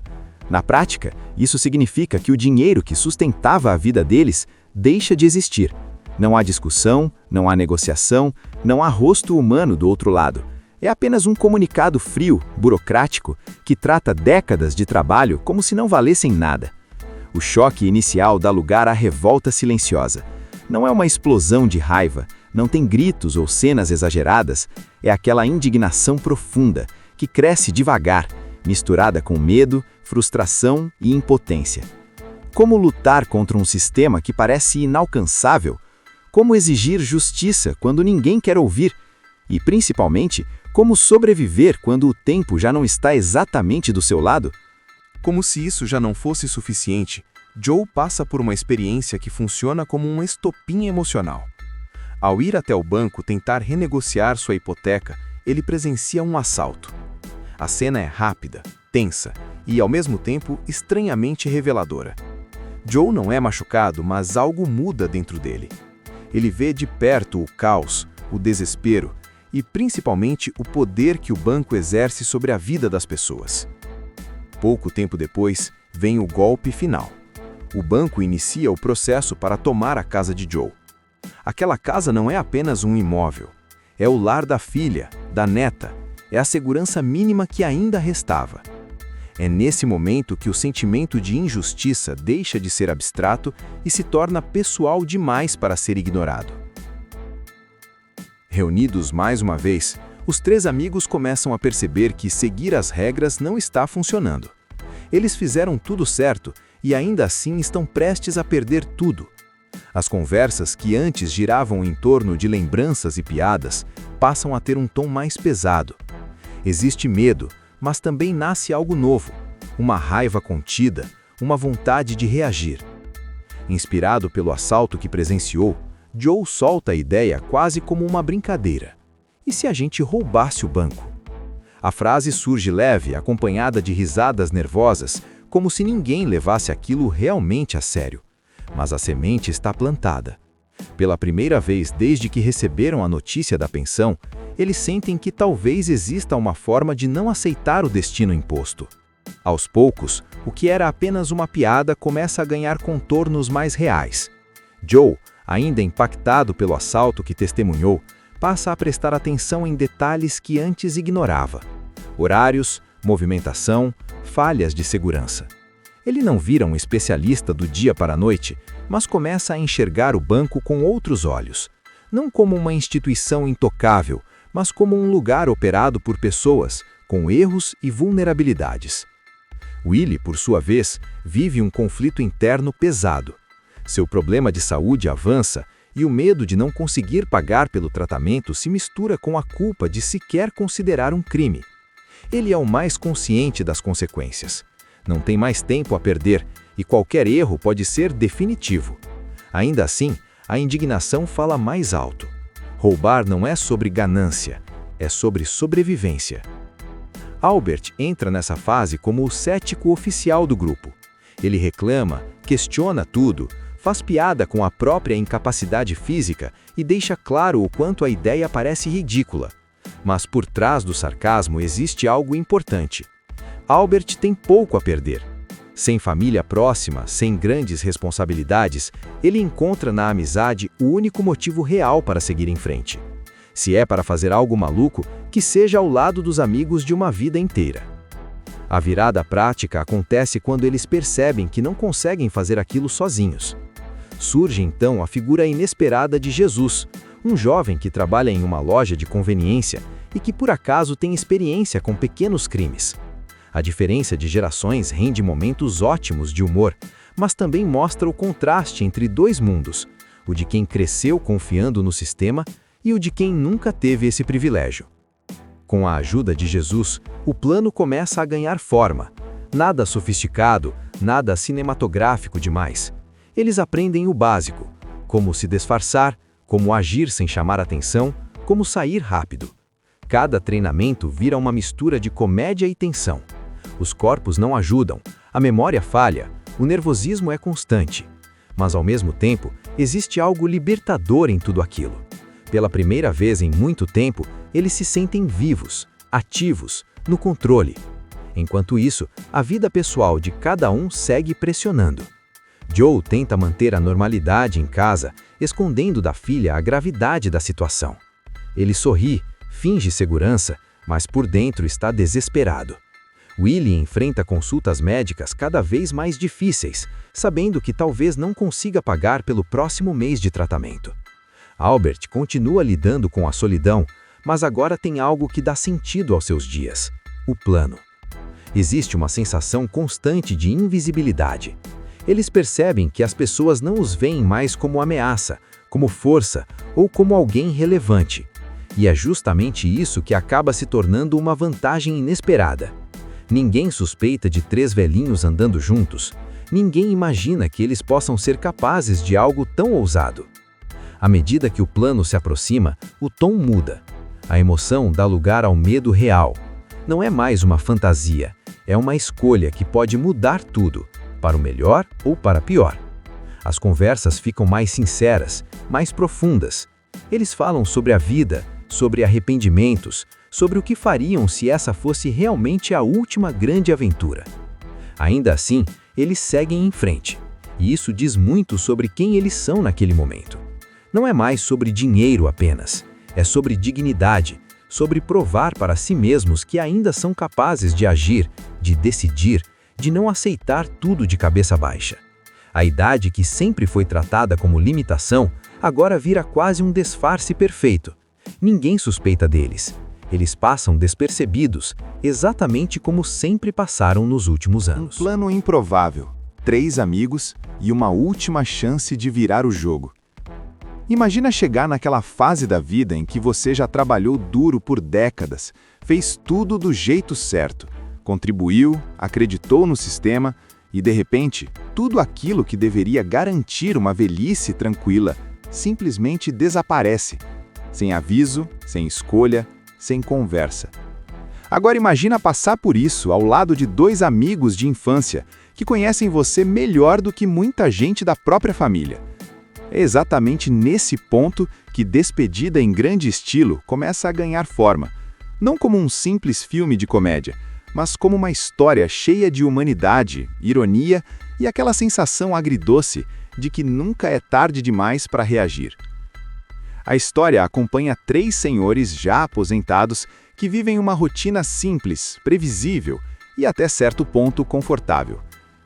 Na prática, isso significa que o dinheiro que sustentava a vida deles deixa de existir. Não há discussão, não há negociação, não há rosto humano do outro lado. É apenas um comunicado frio, burocrático, que trata décadas de trabalho como se não valessem nada. O choque inicial dá lugar à revolta silenciosa. Não é uma explosão de raiva, não tem gritos ou cenas exageradas, é aquela indignação profunda, que cresce devagar, misturada com medo, frustração e impotência. Como lutar contra um sistema que parece inalcançável? Como exigir justiça quando ninguém quer ouvir? E, principalmente, como sobreviver quando o tempo já não está exatamente do seu lado? Como se isso já não fosse suficiente, Joe passa por uma experiência que funciona como um estopim emocional. Ao ir até o banco tentar renegociar sua hipoteca, ele presencia um assalto. A cena é rápida, tensa e, ao mesmo tempo, estranhamente reveladora. Joe não é machucado, mas algo muda dentro dele. Ele vê de perto o caos, o desespero e, principalmente, o poder que o banco exerce sobre a vida das pessoas. Pouco tempo depois, vem o golpe final. O banco inicia o processo para tomar a casa de Joe. Aquela casa não é apenas um imóvel. É o lar da filha, da neta. É a segurança mínima que ainda restava. É nesse momento que o sentimento de injustiça deixa de ser abstrato e se torna pessoal demais para ser ignorado. Reunidos mais uma vez, os três amigos começam a perceber que seguir as regras não está funcionando. Eles fizeram tudo certo e ainda assim estão prestes a perder tudo. As conversas que antes giravam em torno de lembranças e piadas passam a ter um tom mais pesado. Existe medo, mas também nasce algo novo, uma raiva contida, uma vontade de reagir. Inspirado pelo assalto que presenciou, Joe solta a ideia quase como uma brincadeira. E se a gente roubasse o banco? A frase surge leve, acompanhada de risadas nervosas, como se ninguém levasse aquilo realmente a sério. Mas a semente está plantada. Pela primeira vez desde que receberam a notícia da pensão, eles sentem que talvez exista uma forma de não aceitar o destino imposto. Aos poucos, o que era apenas uma piada começa a ganhar contornos mais reais. Joe, ainda impactado pelo assalto que testemunhou, passa a prestar atenção em detalhes que antes ignorava. Horários, movimentação, falhas de segurança. Ele não vira um especialista do dia para a noite, mas começa a enxergar o banco com outros olhos. Não como uma instituição intocável, mas como um lugar operado por pessoas, com erros e vulnerabilidades. Willie, por sua vez, vive um conflito interno pesado. Seu problema de saúde avança e o medo de não conseguir pagar pelo tratamento se mistura com a culpa de sequer considerar um crime. Ele é o mais consciente das consequências. Não tem mais tempo a perder e qualquer erro pode ser definitivo. Ainda assim, a indignação fala mais alto. Roubar não é sobre ganância, é sobre sobrevivência. Albert entra nessa fase como o cético oficial do grupo. Ele reclama, questiona tudo, faz piada com a própria incapacidade física e deixa claro o quanto a ideia parece ridícula. Mas por trás do sarcasmo existe algo importante. Albert tem pouco a perder. Sem família próxima, sem grandes responsabilidades, ele encontra na amizade o único motivo real para seguir em frente. Se é para fazer algo maluco, que seja ao lado dos amigos de uma vida inteira. A virada prática acontece quando eles percebem que não conseguem fazer aquilo sozinhos. Surge então a figura inesperada de Jesus, um jovem que trabalha em uma loja de conveniência e que por acaso tem experiência com pequenos crimes. A diferença de gerações rende momentos ótimos de humor, mas também mostra o contraste entre dois mundos, o de quem cresceu confiando no sistema e o de quem nunca teve esse privilégio. Com a ajuda de Jesus, o plano começa a ganhar forma. Nada sofisticado, nada cinematográfico demais. Eles aprendem o básico, como se disfarçar, como agir sem chamar atenção, como sair rápido. Cada treinamento vira uma mistura de comédia e tensão. Os corpos não ajudam, a memória falha, o nervosismo é constante. Mas ao mesmo tempo, existe algo libertador em tudo aquilo. Pela primeira vez em muito tempo, eles se sentem vivos, ativos, no controle. Enquanto isso, a vida pessoal de cada um segue pressionando. Joe tenta manter a normalidade em casa, escondendo da filha a gravidade da situação. Ele sorri, finge segurança, mas por dentro está desesperado. Willie enfrenta consultas médicas cada vez mais difíceis, sabendo que talvez não consiga pagar pelo próximo mês de tratamento. Albert continua lidando com a solidão, mas agora tem algo que dá sentido aos seus dias: o plano. Existe uma sensação constante de invisibilidade. Eles percebem que as pessoas não os veem mais como ameaça, como força ou como alguém relevante. E é justamente isso que acaba se tornando uma vantagem inesperada. Ninguém suspeita de 3 velhinhos andando juntos. Ninguém imagina que eles possam ser capazes de algo tão ousado. À medida que o plano se aproxima, o tom muda. A emoção dá lugar ao medo real. Não é mais uma fantasia, é uma escolha que pode mudar tudo, para o melhor ou para pior. As conversas ficam mais sinceras, mais profundas. Eles falam sobre a vida, sobre arrependimentos, sobre o que fariam se essa fosse realmente a última grande aventura. Ainda assim, eles seguem em frente, e isso diz muito sobre quem eles são naquele momento. Não é mais sobre dinheiro apenas, é sobre dignidade, sobre provar para si mesmos que ainda são capazes de agir, de decidir, de não aceitar tudo de cabeça baixa. A idade que sempre foi tratada como limitação, agora vira quase um disfarce perfeito. Ninguém suspeita deles. Eles passam despercebidos, exatamente como sempre passaram nos últimos anos. Um plano improvável, 3 amigos e uma última chance de virar o jogo. Imagina chegar naquela fase da vida em que você já trabalhou duro por décadas, fez tudo do jeito certo, contribuiu, acreditou no sistema e, de repente, tudo aquilo que deveria garantir uma velhice tranquila simplesmente desaparece, sem aviso, sem escolha, sem conversa. Agora imagina passar por isso ao lado de 2 amigos de infância que conhecem você melhor do que muita gente da própria família. É exatamente nesse ponto que Despedida em Grande Estilo começa a ganhar forma, não como um simples filme de comédia, mas como uma história cheia de humanidade, ironia e aquela sensação agridoce de que nunca é tarde demais para reagir. A história acompanha 3 senhores já aposentados que vivem uma rotina simples, previsível e até certo ponto confortável.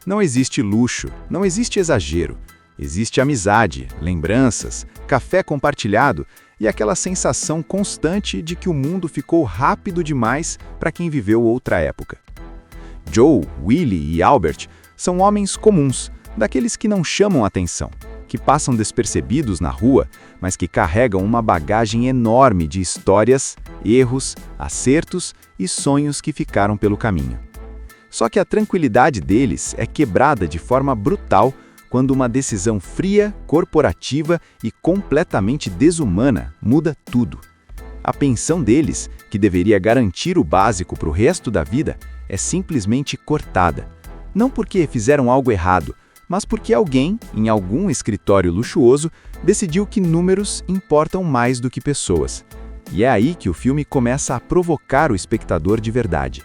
Não existe luxo, não existe exagero. Existe amizade, lembranças, café compartilhado e aquela sensação constante de que o mundo ficou rápido demais para quem viveu outra época. Joe, Willie e Albert são homens comuns, daqueles que não chamam atenção, que passam despercebidos na rua, mas que carregam uma bagagem enorme de histórias, erros, acertos e sonhos que ficaram pelo caminho. Só que a tranquilidade deles é quebrada de forma brutal quando uma decisão fria, corporativa e completamente desumana muda tudo. A pensão deles, que deveria garantir o básico para o resto da vida, é simplesmente cortada. Não porque fizeram algo errado, mas porque alguém, em algum escritório luxuoso, decidiu que números importam mais do que pessoas. E é aí que o filme começa a provocar o espectador de verdade.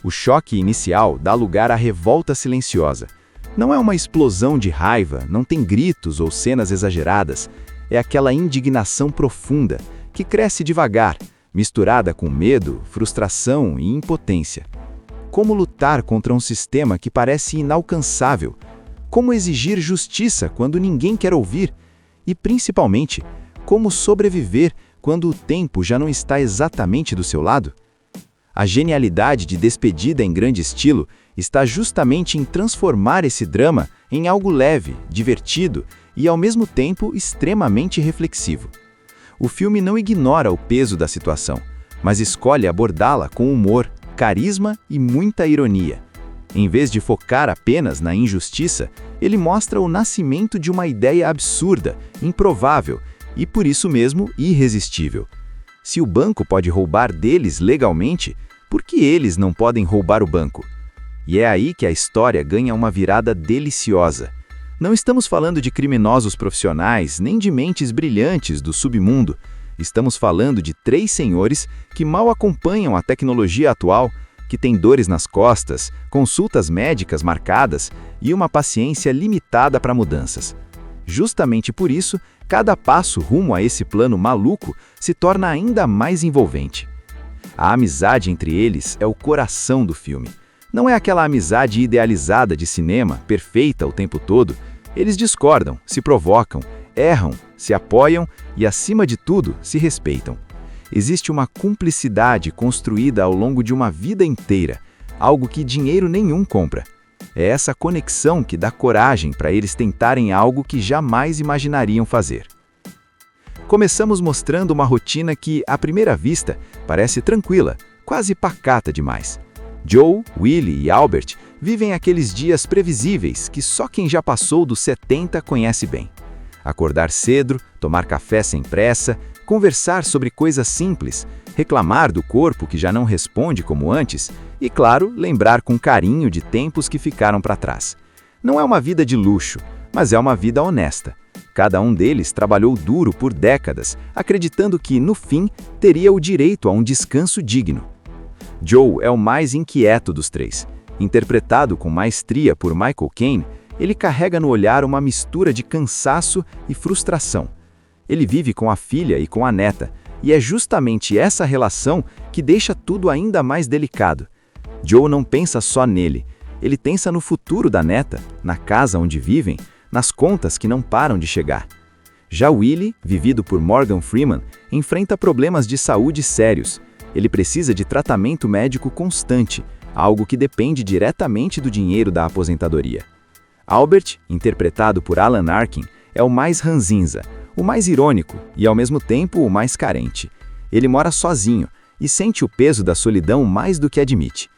O choque inicial dá lugar à revolta silenciosa. Não é uma explosão de raiva, não tem gritos ou cenas exageradas. É aquela indignação profunda, que cresce devagar, misturada com medo, frustração e impotência. Como lutar contra um sistema que parece inalcançável? Como exigir justiça quando ninguém quer ouvir? E, principalmente, como sobreviver quando o tempo já não está exatamente do seu lado? A genialidade de Despedida em Grande Estilo está justamente em transformar esse drama em algo leve, divertido e, ao mesmo tempo, extremamente reflexivo. O filme não ignora o peso da situação, mas escolhe abordá-la com humor, carisma e muita ironia. Em vez de focar apenas na injustiça, ele mostra o nascimento de uma ideia absurda, improvável e, por isso mesmo, irresistível. Se o banco pode roubar deles legalmente, por que eles não podem roubar o banco? E é aí que a história ganha uma virada deliciosa. Não estamos falando de criminosos profissionais, nem de mentes brilhantes do submundo. Estamos falando de 3 senhores que mal acompanham a tecnologia atual, que têm dores nas costas, consultas médicas marcadas e uma paciência limitada para mudanças. Justamente por isso, cada passo rumo a esse plano maluco se torna ainda mais envolvente. A amizade entre eles é o coração do filme. Não é aquela amizade idealizada de cinema, perfeita o tempo todo. Eles discordam, se provocam, erram, se apoiam e, acima de tudo, se respeitam. Existe uma cumplicidade construída ao longo de uma vida inteira, algo que dinheiro nenhum compra. É essa conexão que dá coragem para eles tentarem algo que jamais imaginariam fazer. Começamos mostrando uma rotina que, à primeira vista, parece tranquila, quase pacata demais. Joe, Willie e Albert vivem aqueles dias previsíveis que só quem já passou dos 70 conhece bem. Acordar cedo, tomar café sem pressa, conversar sobre coisas simples, reclamar do corpo que já não responde como antes e, claro, lembrar com carinho de tempos que ficaram para trás. Não é uma vida de luxo, mas é uma vida honesta. Cada um deles trabalhou duro por décadas, acreditando que, no fim, teria o direito a um descanso digno. Joe é o mais inquieto dos 3. Interpretado com maestria por Michael Caine, ele carrega no olhar uma mistura de cansaço e frustração. Ele vive com a filha e com a neta, e é justamente essa relação que deixa tudo ainda mais delicado. Joe não pensa só nele, ele pensa no futuro da neta, na casa onde vivem, nas contas que não param de chegar. Já Willie, vivido por Morgan Freeman, enfrenta problemas de saúde sérios. Ele precisa de tratamento médico constante, algo que depende diretamente do dinheiro da aposentadoria. Albert, interpretado por Alan Arkin, é o mais ranzinza, o mais irônico e, ao mesmo tempo, o mais carente. Ele mora sozinho e sente o peso da solidão mais do que admite.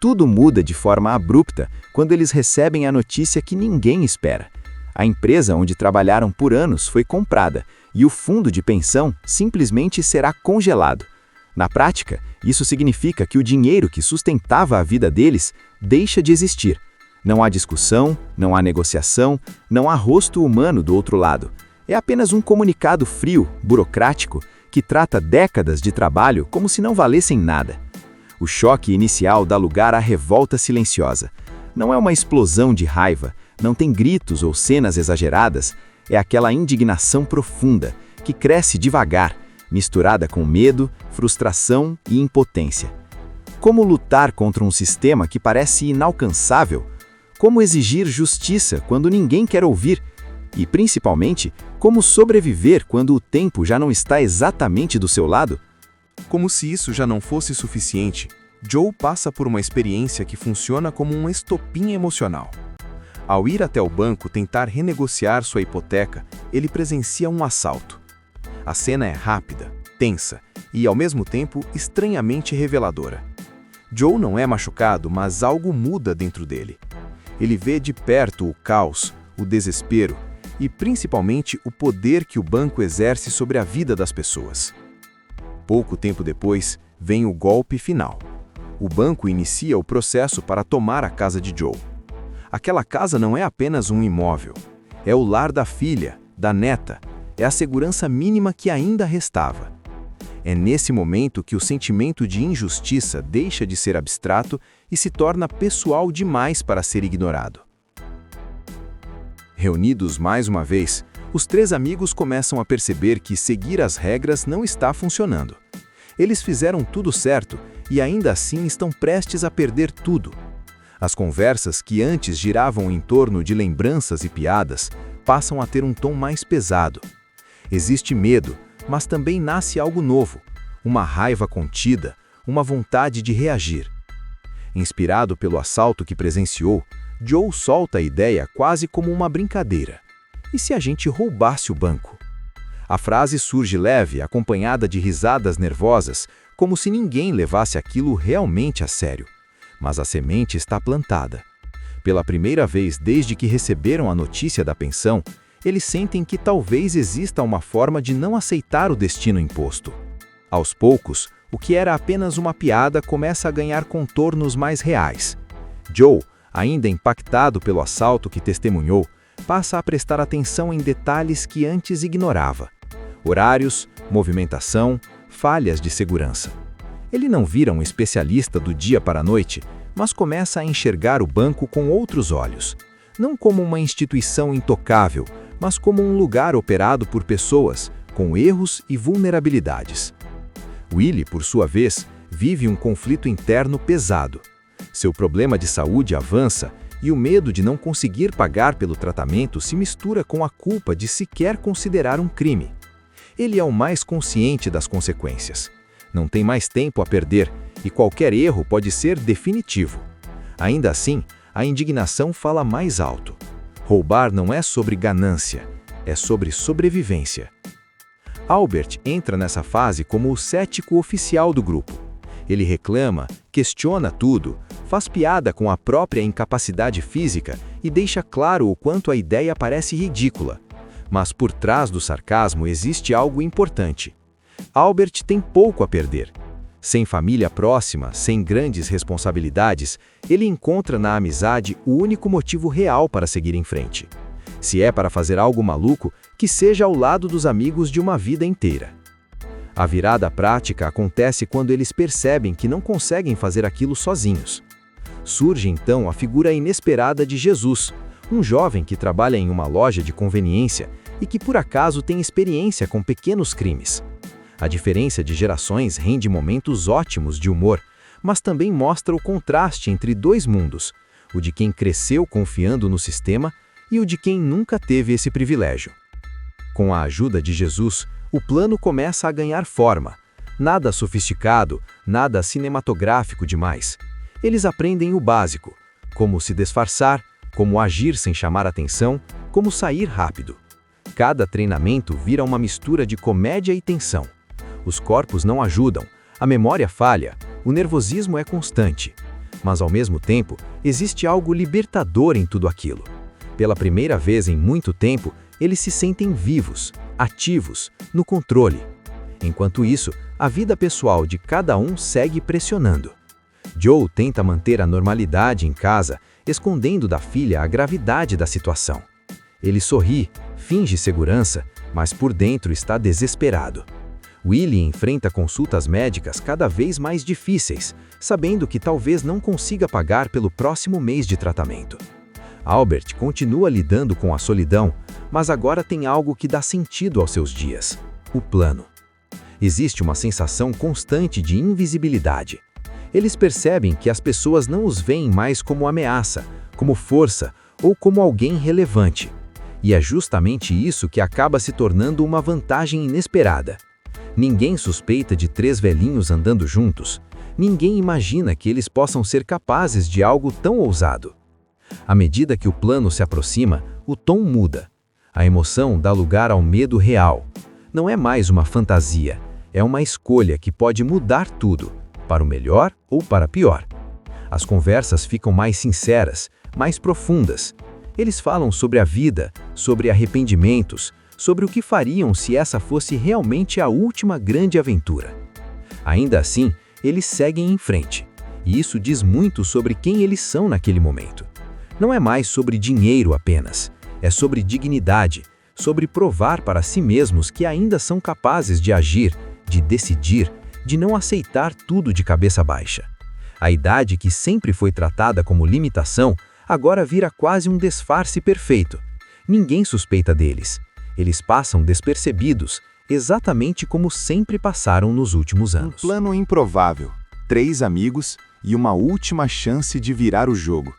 Tudo muda de forma abrupta quando eles recebem a notícia que ninguém espera. A empresa onde trabalharam por anos foi comprada e o fundo de pensão simplesmente será congelado. Na prática, isso significa que o dinheiro que sustentava a vida deles deixa de existir. Não há discussão, não há negociação, não há rosto humano do outro lado. É apenas um comunicado frio, burocrático, que trata décadas de trabalho como se não valessem nada. O choque inicial dá lugar à revolta silenciosa. Não é uma explosão de raiva, não tem gritos ou cenas exageradas, é aquela indignação profunda, que cresce devagar, misturada com medo, frustração e impotência. Como lutar contra um sistema que parece inalcançável? Como exigir justiça quando ninguém quer ouvir? E, principalmente, como sobreviver quando o tempo já não está exatamente do seu lado? Como se isso já não fosse suficiente, Joe passa por uma experiência que funciona como um estopim emocional. Ao ir até o banco tentar renegociar sua hipoteca, ele presencia um assalto. A cena é rápida, tensa e, ao mesmo tempo, estranhamente reveladora. Joe não é machucado, mas algo muda dentro dele. Ele vê de perto o caos, o desespero e, principalmente, o poder que o banco exerce sobre a vida das pessoas. Pouco tempo depois, vem o golpe final. O banco inicia o processo para tomar a casa de Joe. Aquela casa não é apenas um imóvel. É o lar da filha, da neta. É a segurança mínima que ainda restava. É nesse momento que o sentimento de injustiça deixa de ser abstrato e se torna pessoal demais para ser ignorado. Reunidos mais uma vez, os 3 amigos começam a perceber que seguir as regras não está funcionando. Eles fizeram tudo certo e ainda assim estão prestes a perder tudo. As conversas que antes giravam em torno de lembranças e piadas passam a ter um tom mais pesado. Existe medo, mas também nasce algo novo, uma raiva contida, uma vontade de reagir. Inspirado pelo assalto que presenciou, Joe solta a ideia quase como uma brincadeira. E se a gente roubasse o banco? A frase surge leve, acompanhada de risadas nervosas, como se ninguém levasse aquilo realmente a sério. Mas a semente está plantada. Pela primeira vez desde que receberam a notícia da pensão, eles sentem que talvez exista uma forma de não aceitar o destino imposto. Aos poucos, o que era apenas uma piada começa a ganhar contornos mais reais. Joe, ainda impactado pelo assalto que testemunhou, passa a prestar atenção em detalhes que antes ignorava. Horários, movimentação, falhas de segurança. Ele não vira um especialista do dia para a noite, mas começa a enxergar o banco com outros olhos. Não como uma instituição intocável, mas como um lugar operado por pessoas, com erros e vulnerabilidades. Willie, por sua vez, vive um conflito interno pesado. Seu problema de saúde avança e o medo de não conseguir pagar pelo tratamento se mistura com a culpa de sequer considerar um crime. Ele é o mais consciente das consequências. Não tem mais tempo a perder e qualquer erro pode ser definitivo. Ainda assim, a indignação fala mais alto. Roubar não é sobre ganância, é sobre sobrevivência. Albert entra nessa fase como o cético oficial do grupo. Ele reclama, questiona tudo, faz piada com a própria incapacidade física e deixa claro o quanto a ideia parece ridícula. Mas por trás do sarcasmo existe algo importante. Albert tem pouco a perder. Sem família próxima, sem grandes responsabilidades, ele encontra na amizade o único motivo real para seguir em frente. Se é para fazer algo maluco, que seja ao lado dos amigos de uma vida inteira. A virada prática acontece quando eles percebem que não conseguem fazer aquilo sozinhos. Surge então a figura inesperada de Jesus, um jovem que trabalha em uma loja de conveniência e que por acaso tem experiência com pequenos crimes. A diferença de gerações rende momentos ótimos de humor, mas também mostra o contraste entre dois mundos, o de quem cresceu confiando no sistema e o de quem nunca teve esse privilégio. Com a ajuda de Jesus, o plano começa a ganhar forma. Nada sofisticado, nada cinematográfico demais. Eles aprendem o básico, como se disfarçar, como agir sem chamar atenção, como sair rápido. Cada treinamento vira uma mistura de comédia e tensão. Os corpos não ajudam, a memória falha, o nervosismo é constante. Mas ao mesmo tempo, existe algo libertador em tudo aquilo. Pela primeira vez em muito tempo, eles se sentem vivos, ativos, no controle. Enquanto isso, a vida pessoal de cada um segue pressionando. Joe tenta manter a normalidade em casa, escondendo da filha a gravidade da situação. Ele sorri, finge segurança, mas por dentro está desesperado. Willie enfrenta consultas médicas cada vez mais difíceis, sabendo que talvez não consiga pagar pelo próximo mês de tratamento. Albert continua lidando com a solidão, mas agora tem algo que dá sentido aos seus dias: o plano. Existe uma sensação constante de invisibilidade. Eles percebem que as pessoas não os veem mais como ameaça, como força ou como alguém relevante. E é justamente isso que acaba se tornando uma vantagem inesperada. Ninguém suspeita de 3 velhinhos andando juntos. Ninguém imagina que eles possam ser capazes de algo tão ousado. À medida que o plano se aproxima, o tom muda. A emoção dá lugar ao medo real. Não é mais uma fantasia, é uma escolha que pode mudar tudo, para o melhor ou para pior. As conversas ficam mais sinceras, mais profundas. Eles falam sobre a vida, sobre arrependimentos, sobre o que fariam se essa fosse realmente a última grande aventura. Ainda assim, eles seguem em frente, e isso diz muito sobre quem eles são naquele momento. Não é mais sobre dinheiro apenas, é sobre dignidade, sobre provar para si mesmos que ainda são capazes de agir, de decidir, de não aceitar tudo de cabeça baixa. A idade que sempre foi tratada como limitação, agora vira quase um disfarce perfeito. Ninguém suspeita deles. Eles passam despercebidos, exatamente como sempre passaram nos últimos anos. Um plano improvável, 3 amigos e uma última chance de virar o jogo.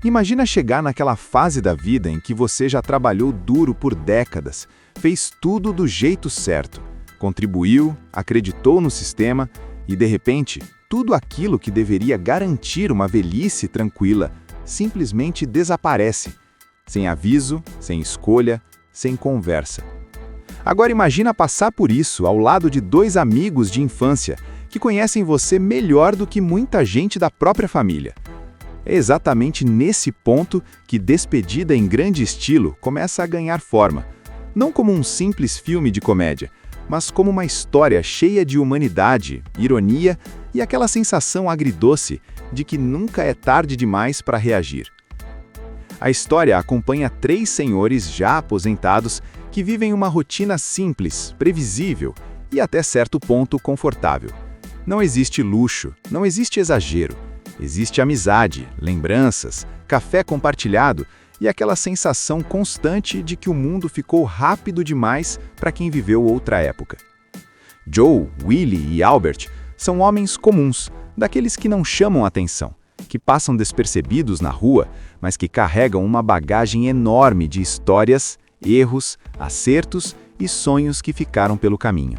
Imagina chegar naquela fase da vida em que você já trabalhou duro por décadas, fez tudo do jeito certo, contribuiu, acreditou no sistema e, de repente, tudo aquilo que deveria garantir uma velhice tranquila simplesmente desaparece, sem aviso, sem escolha, sem conversa. Agora imagina passar por isso ao lado de 2 amigos de infância que conhecem você melhor do que muita gente da própria família. É exatamente nesse ponto que Despedida em Grande Estilo começa a ganhar forma, não como um simples filme de comédia, mas como uma história cheia de humanidade, ironia e aquela sensação agridoce de que nunca é tarde demais para reagir. A história acompanha 3 senhores já aposentados que vivem uma rotina simples, previsível e até certo ponto confortável. Não existe luxo, não existe exagero. Existe amizade, lembranças, café compartilhado e aquela sensação constante de que o mundo ficou rápido demais para quem viveu outra época. Joe, Willie e Albert são homens comuns, daqueles que não chamam atenção, que passam despercebidos na rua, mas que carregam uma bagagem enorme de histórias, erros, acertos e sonhos que ficaram pelo caminho.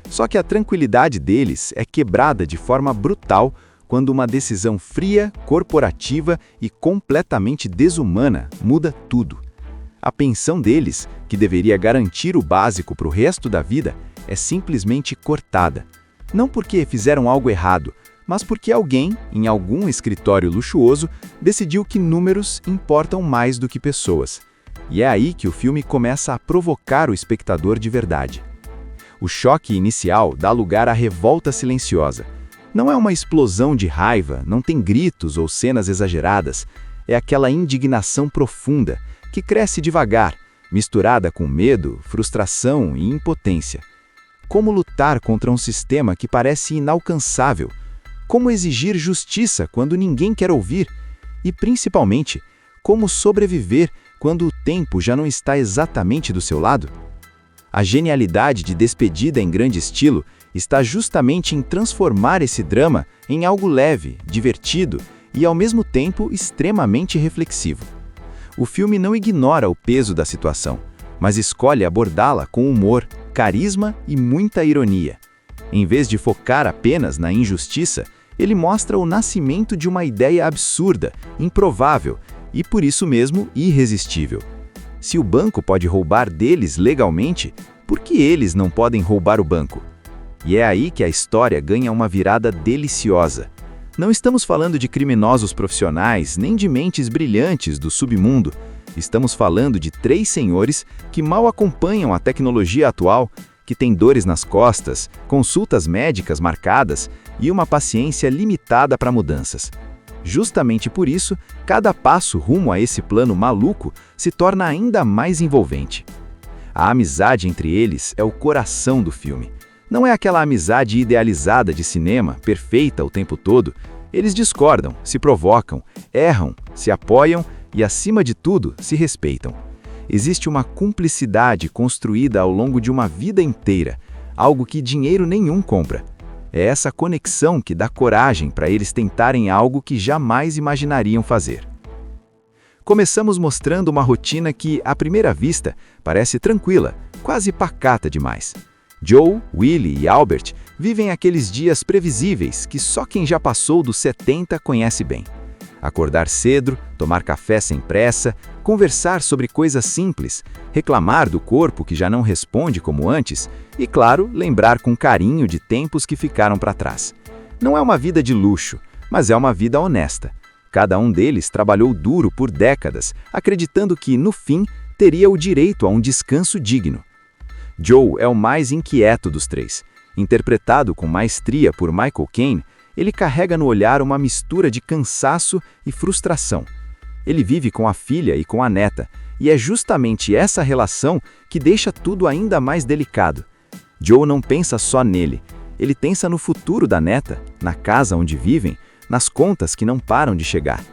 Só que a tranquilidade deles é quebrada de forma brutal quando uma decisão fria, corporativa e completamente desumana muda tudo. A pensão deles, que deveria garantir o básico para o resto da vida, é simplesmente cortada. Não porque fizeram algo errado, mas porque alguém, em algum escritório luxuoso, decidiu que números importam mais do que pessoas. E é aí que o filme começa a provocar o espectador de verdade. O choque inicial dá lugar à revolta silenciosa. Não é uma explosão de raiva, não tem gritos ou cenas exageradas. É aquela indignação profunda, que cresce devagar, misturada com medo, frustração e impotência. Como lutar contra um sistema que parece inalcançável? Como exigir justiça quando ninguém quer ouvir? E, principalmente, como sobreviver quando o tempo já não está exatamente do seu lado? A genialidade de Despedida em Grande Estilo está justamente em transformar esse drama em algo leve, divertido e, ao mesmo tempo, extremamente reflexivo. O filme não ignora o peso da situação, mas escolhe abordá-la com humor, carisma e muita ironia. Em vez de focar apenas na injustiça, ele mostra o nascimento de uma ideia absurda, improvável e, por isso mesmo, irresistível. Se o banco pode roubar deles legalmente, por que eles não podem roubar o banco? E é aí que a história ganha uma virada deliciosa. Não estamos falando de criminosos profissionais, nem de mentes brilhantes do submundo. Estamos falando de 3 senhores que mal acompanham a tecnologia atual, que têm dores nas costas, consultas médicas marcadas e uma paciência limitada para mudanças. Justamente por isso, cada passo rumo a esse plano maluco se torna ainda mais envolvente. A amizade entre eles é o coração do filme. Não é aquela amizade idealizada de cinema, perfeita o tempo todo. Eles discordam, se provocam, erram, se apoiam e, acima de tudo, se respeitam. Existe uma cumplicidade construída ao longo de uma vida inteira, algo que dinheiro nenhum compra. É essa conexão que dá coragem para eles tentarem algo que jamais imaginariam fazer. Começamos mostrando uma rotina que, à primeira vista, parece tranquila, quase pacata demais. Joe, Willie e Albert vivem aqueles dias previsíveis que só quem já passou dos 70 conhece bem. Acordar cedo, tomar café sem pressa, conversar sobre coisas simples, reclamar do corpo que já não responde como antes e, claro, lembrar com carinho de tempos que ficaram para trás. Não é uma vida de luxo, mas é uma vida honesta. Cada um deles trabalhou duro por décadas, acreditando que, no fim, teria o direito a um descanso digno. Joe é o mais inquieto dos 3. Interpretado com maestria por Michael Caine, ele carrega no olhar uma mistura de cansaço e frustração. Ele vive com a filha e com a neta, e é justamente essa relação que deixa tudo ainda mais delicado. Joe não pensa só nele, ele pensa no futuro da neta, na casa onde vivem, nas contas que não param de chegar.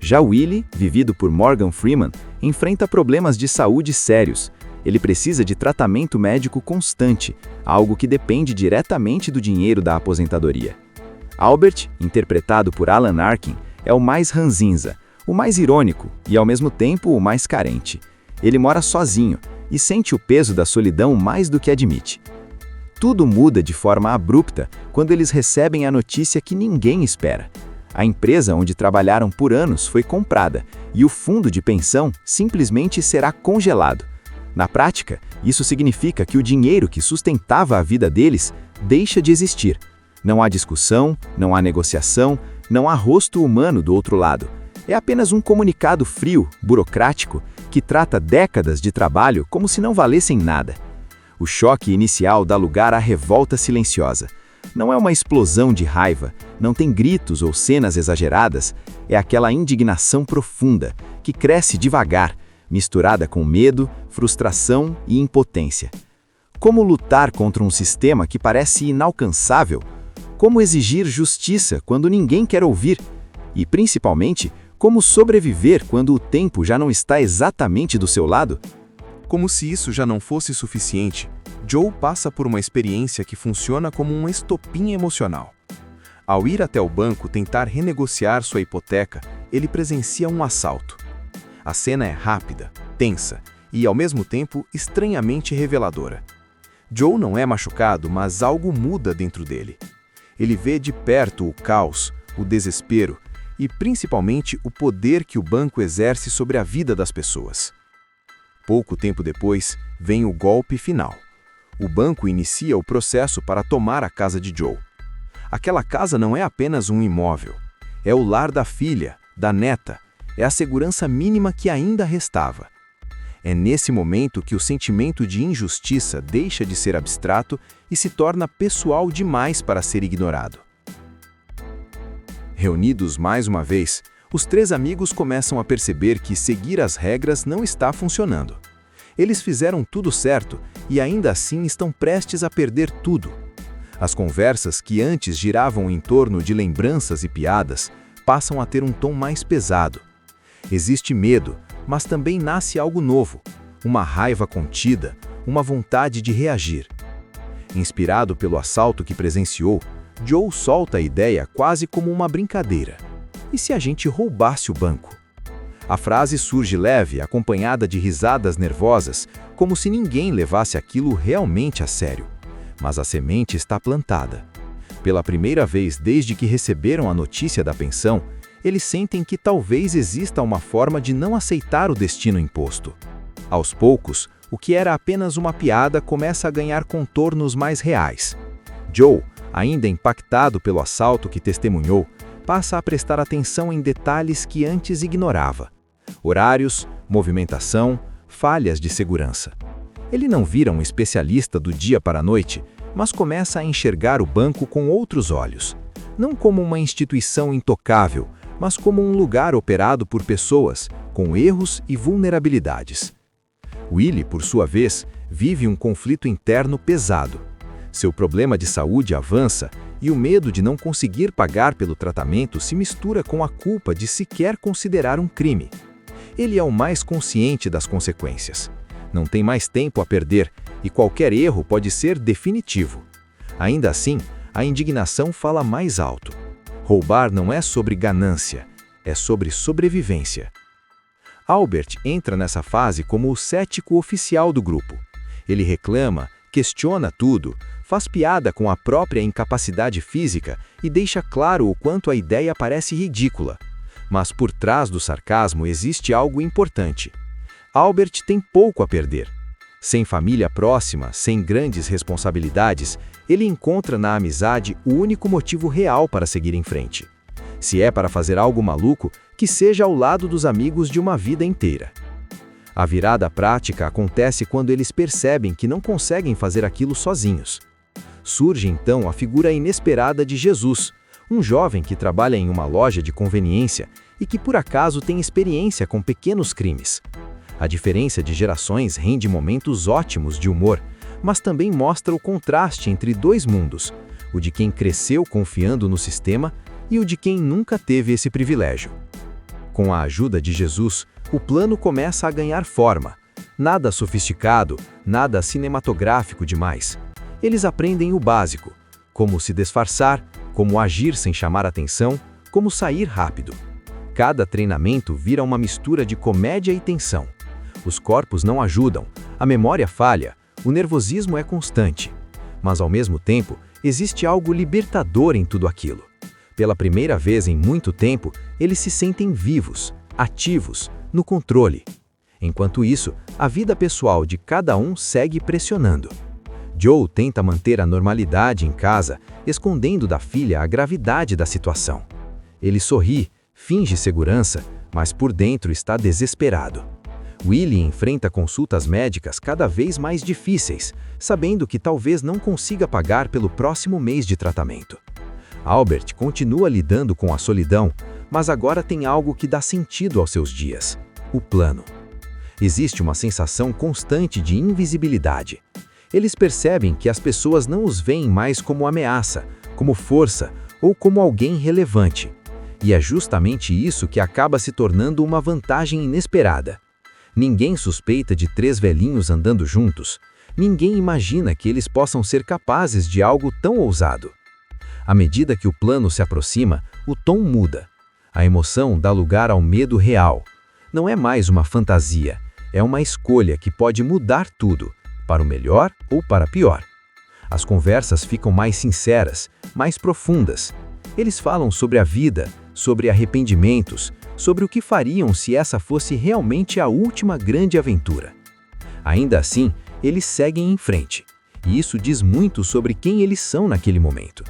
Já Willie, vivido por Morgan Freeman, enfrenta problemas de saúde sérios. Ele precisa de tratamento médico constante, algo que depende diretamente do dinheiro da aposentadoria. Albert, interpretado por Alan Arkin, é o mais ranzinza, o mais irônico e, ao mesmo tempo, o mais carente. Ele mora sozinho e sente o peso da solidão mais do que admite. Tudo muda de forma abrupta quando eles recebem a notícia que ninguém espera. A empresa onde trabalharam por anos foi comprada e o fundo de pensão simplesmente será congelado. Na prática, isso significa que o dinheiro que sustentava a vida deles deixa de existir. Não há discussão, não há negociação, não há rosto humano do outro lado. É apenas um comunicado frio, burocrático, que trata décadas de trabalho como se não valessem nada. O choque inicial dá lugar à revolta silenciosa. Não é uma explosão de raiva, não tem gritos ou cenas exageradas, é aquela indignação profunda, que cresce devagar, misturada com medo, frustração e impotência. Como lutar contra um sistema que parece inalcançável? Como exigir justiça quando ninguém quer ouvir? E, principalmente, como sobreviver quando o tempo já não está exatamente do seu lado? Como se isso já não fosse suficiente, Joe passa por uma experiência que funciona como um estopim emocional. Ao ir até o banco tentar renegociar sua hipoteca, ele presencia um assalto. A cena é rápida, tensa e, ao mesmo tempo, estranhamente reveladora. Joe não é machucado, mas algo muda dentro dele. Ele vê de perto o caos, o desespero e, principalmente, o poder que o banco exerce sobre a vida das pessoas. Pouco tempo depois, vem o golpe final. O banco inicia o processo para tomar a casa de Joe. Aquela casa não é apenas um imóvel. É o lar da filha, da neta. É a segurança mínima que ainda restava. É nesse momento que o sentimento de injustiça deixa de ser abstrato e se torna pessoal demais para ser ignorado. Reunidos mais uma vez, os três amigos começam a perceber que seguir as regras não está funcionando. Eles fizeram tudo certo e ainda assim estão prestes a perder tudo. As conversas que antes giravam em torno de lembranças e piadas passam a ter um tom mais pesado. Existe medo, mas também nasce algo novo, uma raiva contida, uma vontade de reagir. Inspirado pelo assalto que presenciou, Joe solta a ideia quase como uma brincadeira. E se a gente roubasse o banco? A frase surge leve, acompanhada de risadas nervosas, como se ninguém levasse aquilo realmente a sério. Mas a semente está plantada. Pela primeira vez desde que receberam a notícia da pensão, eles sentem que talvez exista uma forma de não aceitar o destino imposto. Aos poucos, o que era apenas uma piada começa a ganhar contornos mais reais. Joe, ainda impactado pelo assalto que testemunhou, passa a prestar atenção em detalhes que antes ignorava. Horários, movimentação, falhas de segurança. Ele não vira um especialista do dia para a noite, mas começa a enxergar o banco com outros olhos. Não como uma instituição intocável, mas como um lugar operado por pessoas, com erros e vulnerabilidades. Willie, por sua vez, vive um conflito interno pesado. Seu problema de saúde avança e o medo de não conseguir pagar pelo tratamento se mistura com a culpa de sequer considerar um crime. Ele é o mais consciente das consequências. Não tem mais tempo a perder e qualquer erro pode ser definitivo. Ainda assim, a indignação fala mais alto. Roubar não é sobre ganância, é sobre sobrevivência. Albert entra nessa fase como o cético oficial do grupo. Ele reclama, questiona tudo, faz piada com a própria incapacidade física e deixa claro o quanto a ideia parece ridícula. Mas por trás do sarcasmo existe algo importante. Albert tem pouco a perder. Sem família próxima, sem grandes responsabilidades, ele encontra na amizade o único motivo real para seguir em frente. Se é para fazer algo maluco, que seja ao lado dos amigos de uma vida inteira. A virada prática acontece quando eles percebem que não conseguem fazer aquilo sozinhos. Surge então a figura inesperada de Jesus, um jovem que trabalha em uma loja de conveniência e que por acaso tem experiência com pequenos crimes. A diferença de gerações rende momentos ótimos de humor, mas também mostra o contraste entre dois mundos, o de quem cresceu confiando no sistema e o de quem nunca teve esse privilégio. Com a ajuda de Jesus, o plano começa a ganhar forma. Nada sofisticado, nada cinematográfico demais. Eles aprendem o básico: como se disfarçar, como agir sem chamar atenção, como sair rápido. Cada treinamento vira uma mistura de comédia e tensão. Os corpos não ajudam, a memória falha, o nervosismo é constante. Mas ao mesmo tempo, existe algo libertador em tudo aquilo. Pela primeira vez em muito tempo, eles se sentem vivos, ativos, no controle. Enquanto isso, a vida pessoal de cada um segue pressionando. Joe tenta manter a normalidade em casa, escondendo da filha a gravidade da situação. Ele sorri, finge segurança, mas por dentro está desesperado. Willie enfrenta consultas médicas cada vez mais difíceis, sabendo que talvez não consiga pagar pelo próximo mês de tratamento. Albert continua lidando com a solidão, mas agora tem algo que dá sentido aos seus dias: o plano. Existe uma sensação constante de invisibilidade. Eles percebem que as pessoas não os veem mais como ameaça, como força ou como alguém relevante. E é justamente isso que acaba se tornando uma vantagem inesperada. Ninguém suspeita de 3 velhinhos andando juntos. Ninguém imagina que eles possam ser capazes de algo tão ousado. À medida que o plano se aproxima, o tom muda. A emoção dá lugar ao medo real. Não é mais uma fantasia, é uma escolha que pode mudar tudo, para o melhor ou para pior. As conversas ficam mais sinceras, mais profundas. Eles falam sobre a vida, sobre arrependimentos, sobre o que fariam se essa fosse realmente a última grande aventura. Ainda assim, eles seguem em frente, e isso diz muito sobre quem eles são naquele momento.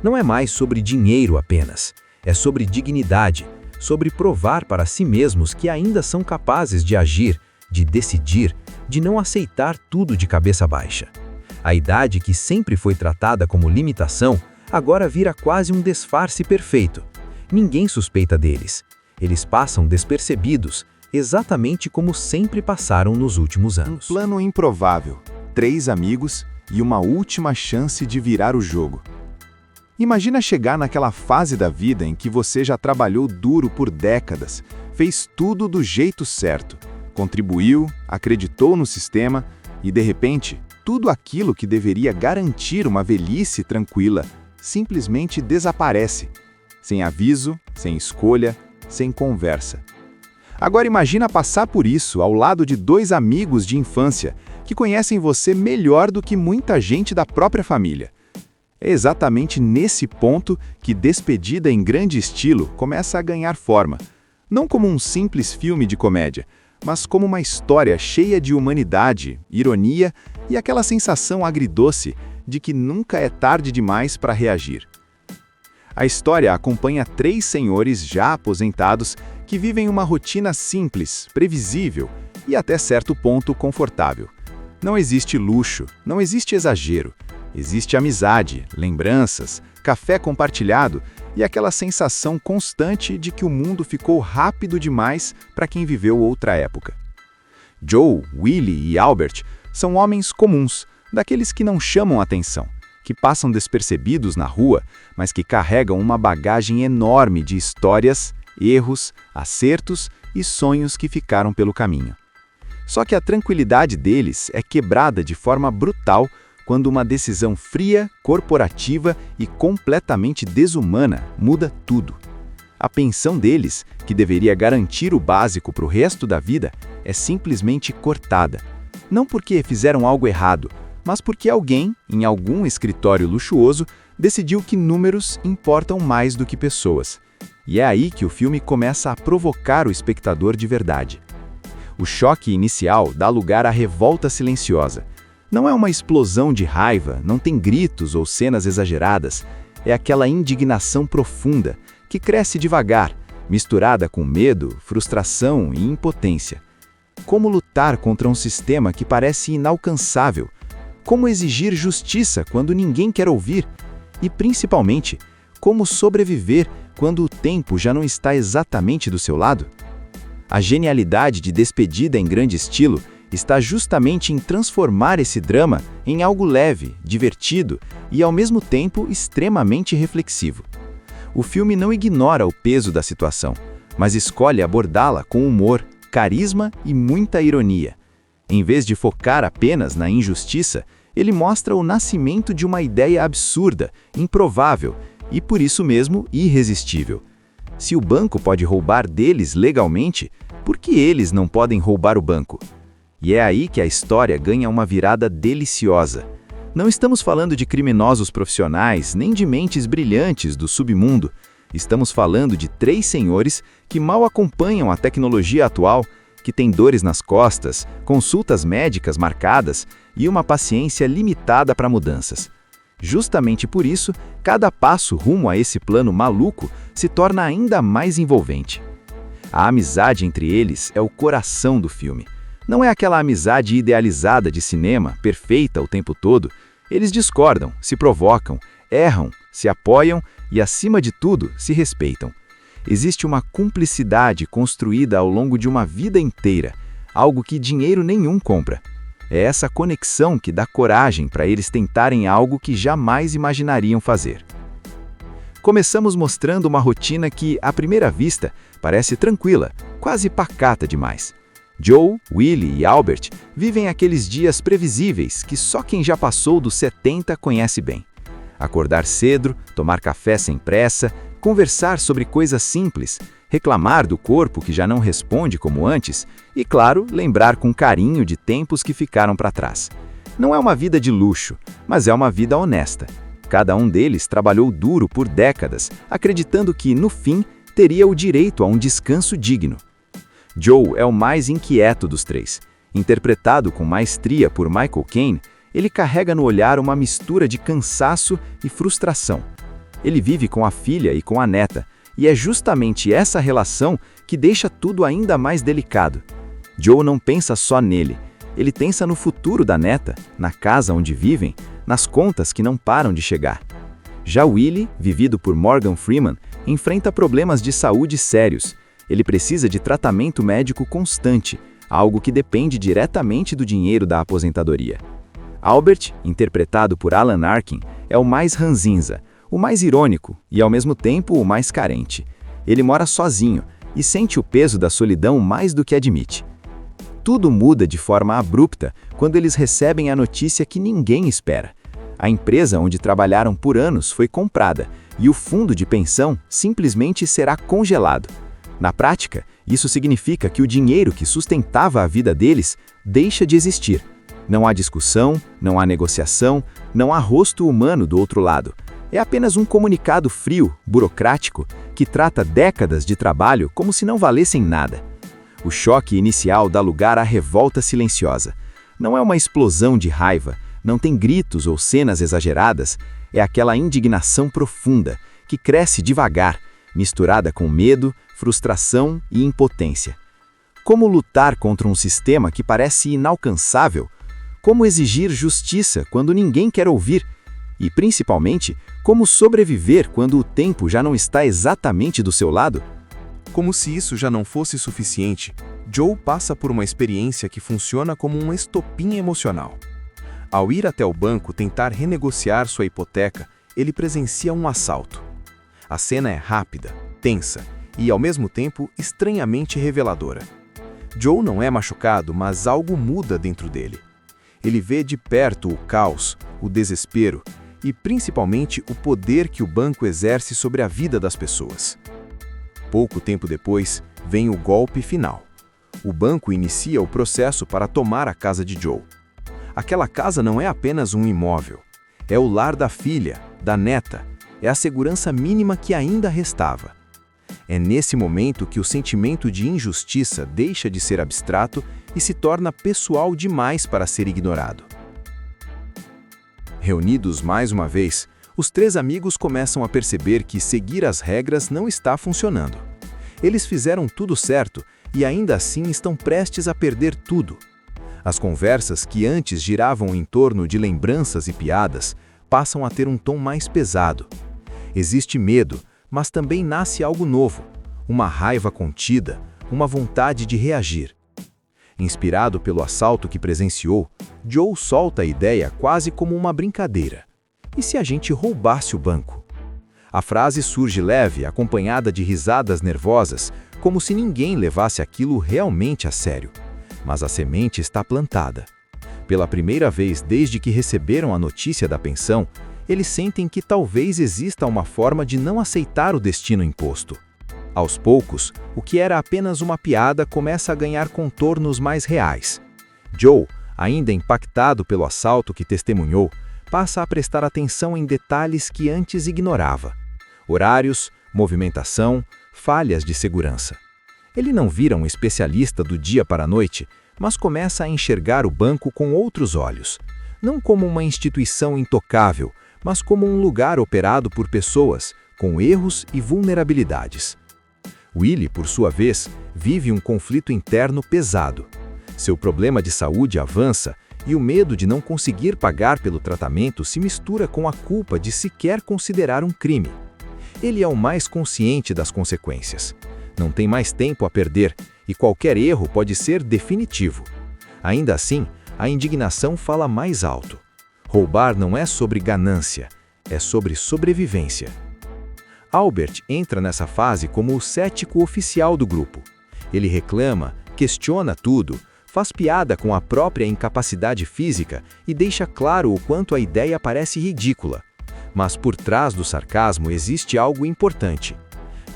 Não é mais sobre dinheiro apenas, é sobre dignidade, sobre provar para si mesmos que ainda são capazes de agir, de decidir, de não aceitar tudo de cabeça baixa. A idade que sempre foi tratada como limitação, agora vira quase um disfarce perfeito. Ninguém suspeita deles. Eles passam despercebidos, exatamente como sempre passaram nos últimos anos. Um plano improvável, 3 amigos e uma última chance de virar o jogo. Imagina chegar naquela fase da vida em que você já trabalhou duro por décadas, fez tudo do jeito certo, contribuiu, acreditou no sistema e, de repente, tudo aquilo que deveria garantir uma velhice tranquila simplesmente desaparece, sem aviso, sem escolha, sem conversa. Agora imagina passar por isso ao lado de 2 amigos de infância que conhecem você melhor do que muita gente da própria família. É exatamente nesse ponto que Despedida em Grande Estilo começa a ganhar forma, não como um simples filme de comédia, mas como uma história cheia de humanidade, ironia e aquela sensação agridoce de que nunca é tarde demais para reagir. A história acompanha 3 senhores já aposentados que vivem uma rotina simples, previsível e até certo ponto confortável. Não existe luxo, não existe exagero. Existe amizade, lembranças, café compartilhado e aquela sensação constante de que o mundo ficou rápido demais para quem viveu outra época. Joe, Willie e Albert são homens comuns, daqueles que não chamam atenção, que passam despercebidos na rua, mas que carregam uma bagagem enorme de histórias, erros, acertos e sonhos que ficaram pelo caminho. Só que a tranquilidade deles é quebrada de forma brutal quando uma decisão fria, corporativa e completamente desumana muda tudo. A pensão deles, que deveria garantir o básico para o resto da vida, é simplesmente cortada. Não porque fizeram algo errado, mas porque alguém, em algum escritório luxuoso, decidiu que números importam mais do que pessoas. E é aí que o filme começa a provocar o espectador de verdade. O choque inicial dá lugar à revolta silenciosa. Não é uma explosão de raiva, não tem gritos ou cenas exageradas. É aquela indignação profunda, que cresce devagar, misturada com medo, frustração e impotência. Como lutar contra um sistema que parece inalcançável? Como exigir justiça quando ninguém quer ouvir? E, principalmente, como sobreviver quando o tempo já não está exatamente do seu lado? A genialidade de Despedida em Grande Estilo está justamente em transformar esse drama em algo leve, divertido e, ao mesmo tempo, extremamente reflexivo. O filme não ignora o peso da situação, mas escolhe abordá-la com humor, carisma e muita ironia. Em vez de focar apenas na injustiça, ele mostra o nascimento de uma ideia absurda, improvável e, por isso mesmo, irresistível. Se o banco pode roubar deles legalmente, por que eles não podem roubar o banco? E é aí que a história ganha uma virada deliciosa. Não estamos falando de criminosos profissionais, nem de mentes brilhantes do submundo. Estamos falando de 3 senhores que mal acompanham a tecnologia atual, que têm dores nas costas, consultas médicas marcadas e uma paciência limitada para mudanças. Justamente por isso, cada passo rumo a esse plano maluco se torna ainda mais envolvente. A amizade entre eles é o coração do filme. Não é aquela amizade idealizada de cinema, perfeita o tempo todo. Eles discordam, se provocam, erram, se apoiam e, acima de tudo, se respeitam. Existe uma cumplicidade construída ao longo de uma vida inteira, algo que dinheiro nenhum compra. É essa conexão que dá coragem para eles tentarem algo que jamais imaginariam fazer. Começamos mostrando uma rotina que, à primeira vista, parece tranquila, quase pacata demais. Joe, Willie e Albert vivem aqueles dias previsíveis que só quem já passou dos 70 conhece bem. Acordar cedo, tomar café sem pressa, conversar sobre coisas simples, reclamar do corpo que já não responde como antes e, claro, lembrar com carinho de tempos que ficaram para trás. Não é uma vida de luxo, mas é uma vida honesta. Cada um deles trabalhou duro por décadas, acreditando que, no fim, teria o direito a um descanso digno. Joe é o mais inquieto dos três. Interpretado com maestria por Michael Caine, ele carrega no olhar uma mistura de cansaço e frustração. Ele vive com a filha e com a neta, e é justamente essa relação que deixa tudo ainda mais delicado. Joe não pensa só nele, ele pensa no futuro da neta, na casa onde vivem, nas contas que não param de chegar. Já Willie, vivido por Morgan Freeman, enfrenta problemas de saúde sérios. Ele precisa de tratamento médico constante, algo que depende diretamente do dinheiro da aposentadoria. Albert, interpretado por Alan Arkin, é o mais ranzinza, o mais irônico e, ao mesmo tempo, o mais carente. Ele mora sozinho e sente o peso da solidão mais do que admite. Tudo muda de forma abrupta quando eles recebem a notícia que ninguém espera. A empresa onde trabalharam por anos foi comprada e o fundo de pensão simplesmente será congelado. Na prática, isso significa que o dinheiro que sustentava a vida deles deixa de existir. Não há discussão, não há negociação, não há rosto humano do outro lado. É apenas um comunicado frio, burocrático, que trata décadas de trabalho como se não valessem nada. O choque inicial dá lugar à revolta silenciosa. Não é uma explosão de raiva, não tem gritos ou cenas exageradas, é aquela indignação profunda, que cresce devagar, misturada com medo, frustração e impotência. Como lutar contra um sistema que parece inalcançável? Como exigir justiça quando ninguém quer ouvir? E, principalmente, como sobreviver quando o tempo já não está exatamente do seu lado? Como se isso já não fosse suficiente, Joe passa por uma experiência que funciona como um estopim emocional. Ao ir até o banco tentar renegociar sua hipoteca, ele presencia um assalto. A cena é rápida, tensa e, ao mesmo tempo, estranhamente reveladora. Joe não é machucado, mas algo muda dentro dele. Ele vê de perto o caos, o desespero e, principalmente, o poder que o banco exerce sobre a vida das pessoas. Pouco tempo depois, vem o golpe final. O banco inicia o processo para tomar a casa de Joe. Aquela casa não é apenas um imóvel. É o lar da filha, da neta. É a segurança mínima que ainda restava. É nesse momento que o sentimento de injustiça deixa de ser abstrato e se torna pessoal demais para ser ignorado. Reunidos mais uma vez, os três amigos começam a perceber que seguir as regras não está funcionando. Eles fizeram tudo certo e ainda assim estão prestes a perder tudo. As conversas que antes giravam em torno de lembranças e piadas passam a ter um tom mais pesado. Existe medo, mas também nasce algo novo, uma raiva contida, uma vontade de reagir. Inspirado pelo assalto que presenciou, Joe solta a ideia quase como uma brincadeira. E se a gente roubasse o banco? A frase surge leve, acompanhada de risadas nervosas, como se ninguém levasse aquilo realmente a sério. Mas a semente está plantada. Pela primeira vez desde que receberam a notícia da pensão, eles sentem que talvez exista uma forma de não aceitar o destino imposto. Aos poucos, o que era apenas uma piada começa a ganhar contornos mais reais. Joe, ainda impactado pelo assalto que testemunhou, passa a prestar atenção em detalhes que antes ignorava. Horários, movimentação, falhas de segurança. Ele não vira um especialista do dia para a noite, mas começa a enxergar o banco com outros olhos. Não como uma instituição intocável, mas como um lugar operado por pessoas, com erros e vulnerabilidades. Willie, por sua vez, vive um conflito interno pesado. Seu problema de saúde avança e o medo de não conseguir pagar pelo tratamento se mistura com a culpa de sequer considerar um crime. Ele é o mais consciente das consequências. Não tem mais tempo a perder e qualquer erro pode ser definitivo. Ainda assim, a indignação fala mais alto. Roubar não é sobre ganância, é sobre sobrevivência. Albert entra nessa fase como o cético oficial do grupo. Ele reclama, questiona tudo, faz piada com a própria incapacidade física e deixa claro o quanto a ideia parece ridícula. Mas por trás do sarcasmo existe algo importante.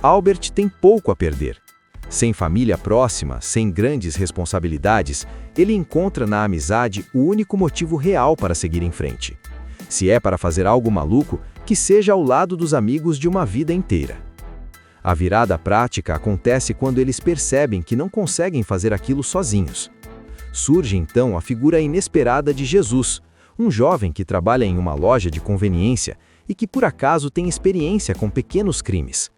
Albert tem pouco a perder. Sem família próxima, sem grandes responsabilidades, ele encontra na amizade o único motivo real para seguir em frente. Se é para fazer algo maluco, que seja ao lado dos amigos de uma vida inteira. A virada prática acontece quando eles percebem que não conseguem fazer aquilo sozinhos. Surge então a figura inesperada de Jesus, um jovem que trabalha em uma loja de conveniência e que por acaso tem experiência com pequenos crimes.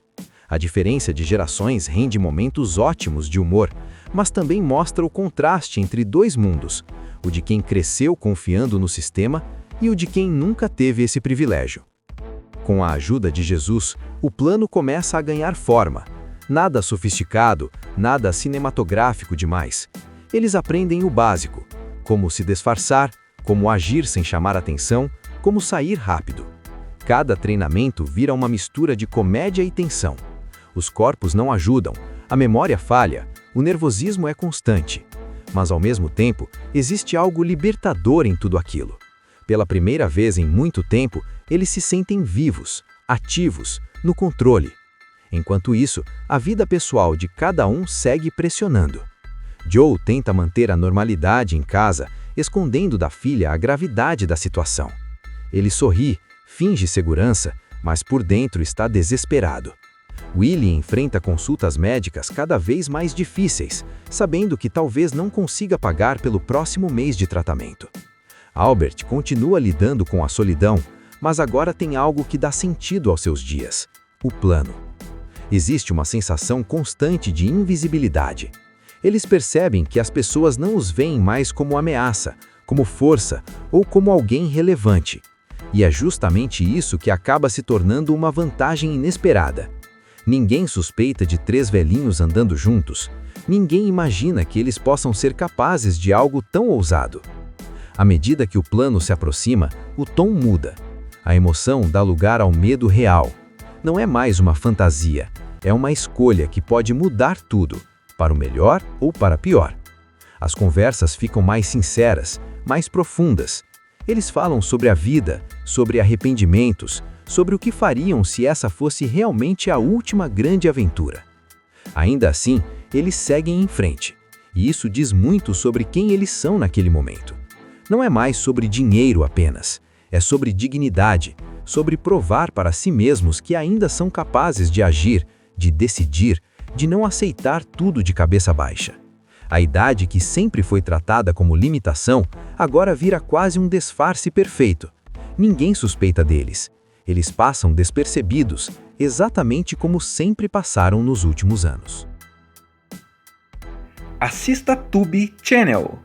A diferença de gerações rende momentos ótimos de humor, mas também mostra o contraste entre dois mundos, o de quem cresceu confiando no sistema e o de quem nunca teve esse privilégio. Com a ajuda de Jesus, o plano começa a ganhar forma. Nada sofisticado, nada cinematográfico demais. Eles aprendem o básico: como se disfarçar, como agir sem chamar atenção, como sair rápido. Cada treinamento vira uma mistura de comédia e tensão. Os corpos não ajudam, a memória falha, o nervosismo é constante. Mas ao mesmo tempo, existe algo libertador em tudo aquilo. Pela primeira vez em muito tempo, eles se sentem vivos, ativos, no controle. Enquanto isso, a vida pessoal de cada um segue pressionando. Joe tenta manter a normalidade em casa, escondendo da filha a gravidade da situação. Ele sorri, finge segurança, mas por dentro está desesperado. Willie enfrenta consultas médicas cada vez mais difíceis, sabendo que talvez não consiga pagar pelo próximo mês de tratamento. Albert continua lidando com a solidão, mas agora tem algo que dá sentido aos seus dias: o plano. Existe uma sensação constante de invisibilidade. Eles percebem que as pessoas não os veem mais como ameaça, como força ou como alguém relevante. E é justamente isso que acaba se tornando uma vantagem inesperada. Ninguém suspeita de 3 velhinhos andando juntos. Ninguém imagina que eles possam ser capazes de algo tão ousado. À medida que o plano se aproxima, o tom muda. A emoção dá lugar ao medo real. Não é mais uma fantasia, é uma escolha que pode mudar tudo, para o melhor ou para pior. As conversas ficam mais sinceras, mais profundas. Eles falam sobre a vida, sobre arrependimentos, sobre o que fariam se essa fosse realmente a última grande aventura. Ainda assim, eles seguem em frente, e isso diz muito sobre quem eles são naquele momento. Não é mais sobre dinheiro apenas, é sobre dignidade, sobre provar para si mesmos que ainda são capazes de agir, de decidir, de não aceitar tudo de cabeça baixa. A idade que sempre foi tratada como limitação, agora vira quase um disfarce perfeito. Ninguém suspeita deles. Eles passam despercebidos, exatamente como sempre passaram nos últimos anos. Assista Tube Channel.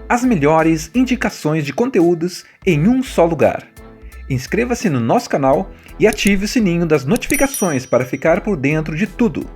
As melhores indicações de conteúdos em um só lugar. Inscreva-se no nosso canal e ative o sininho das notificações para ficar por dentro de tudo.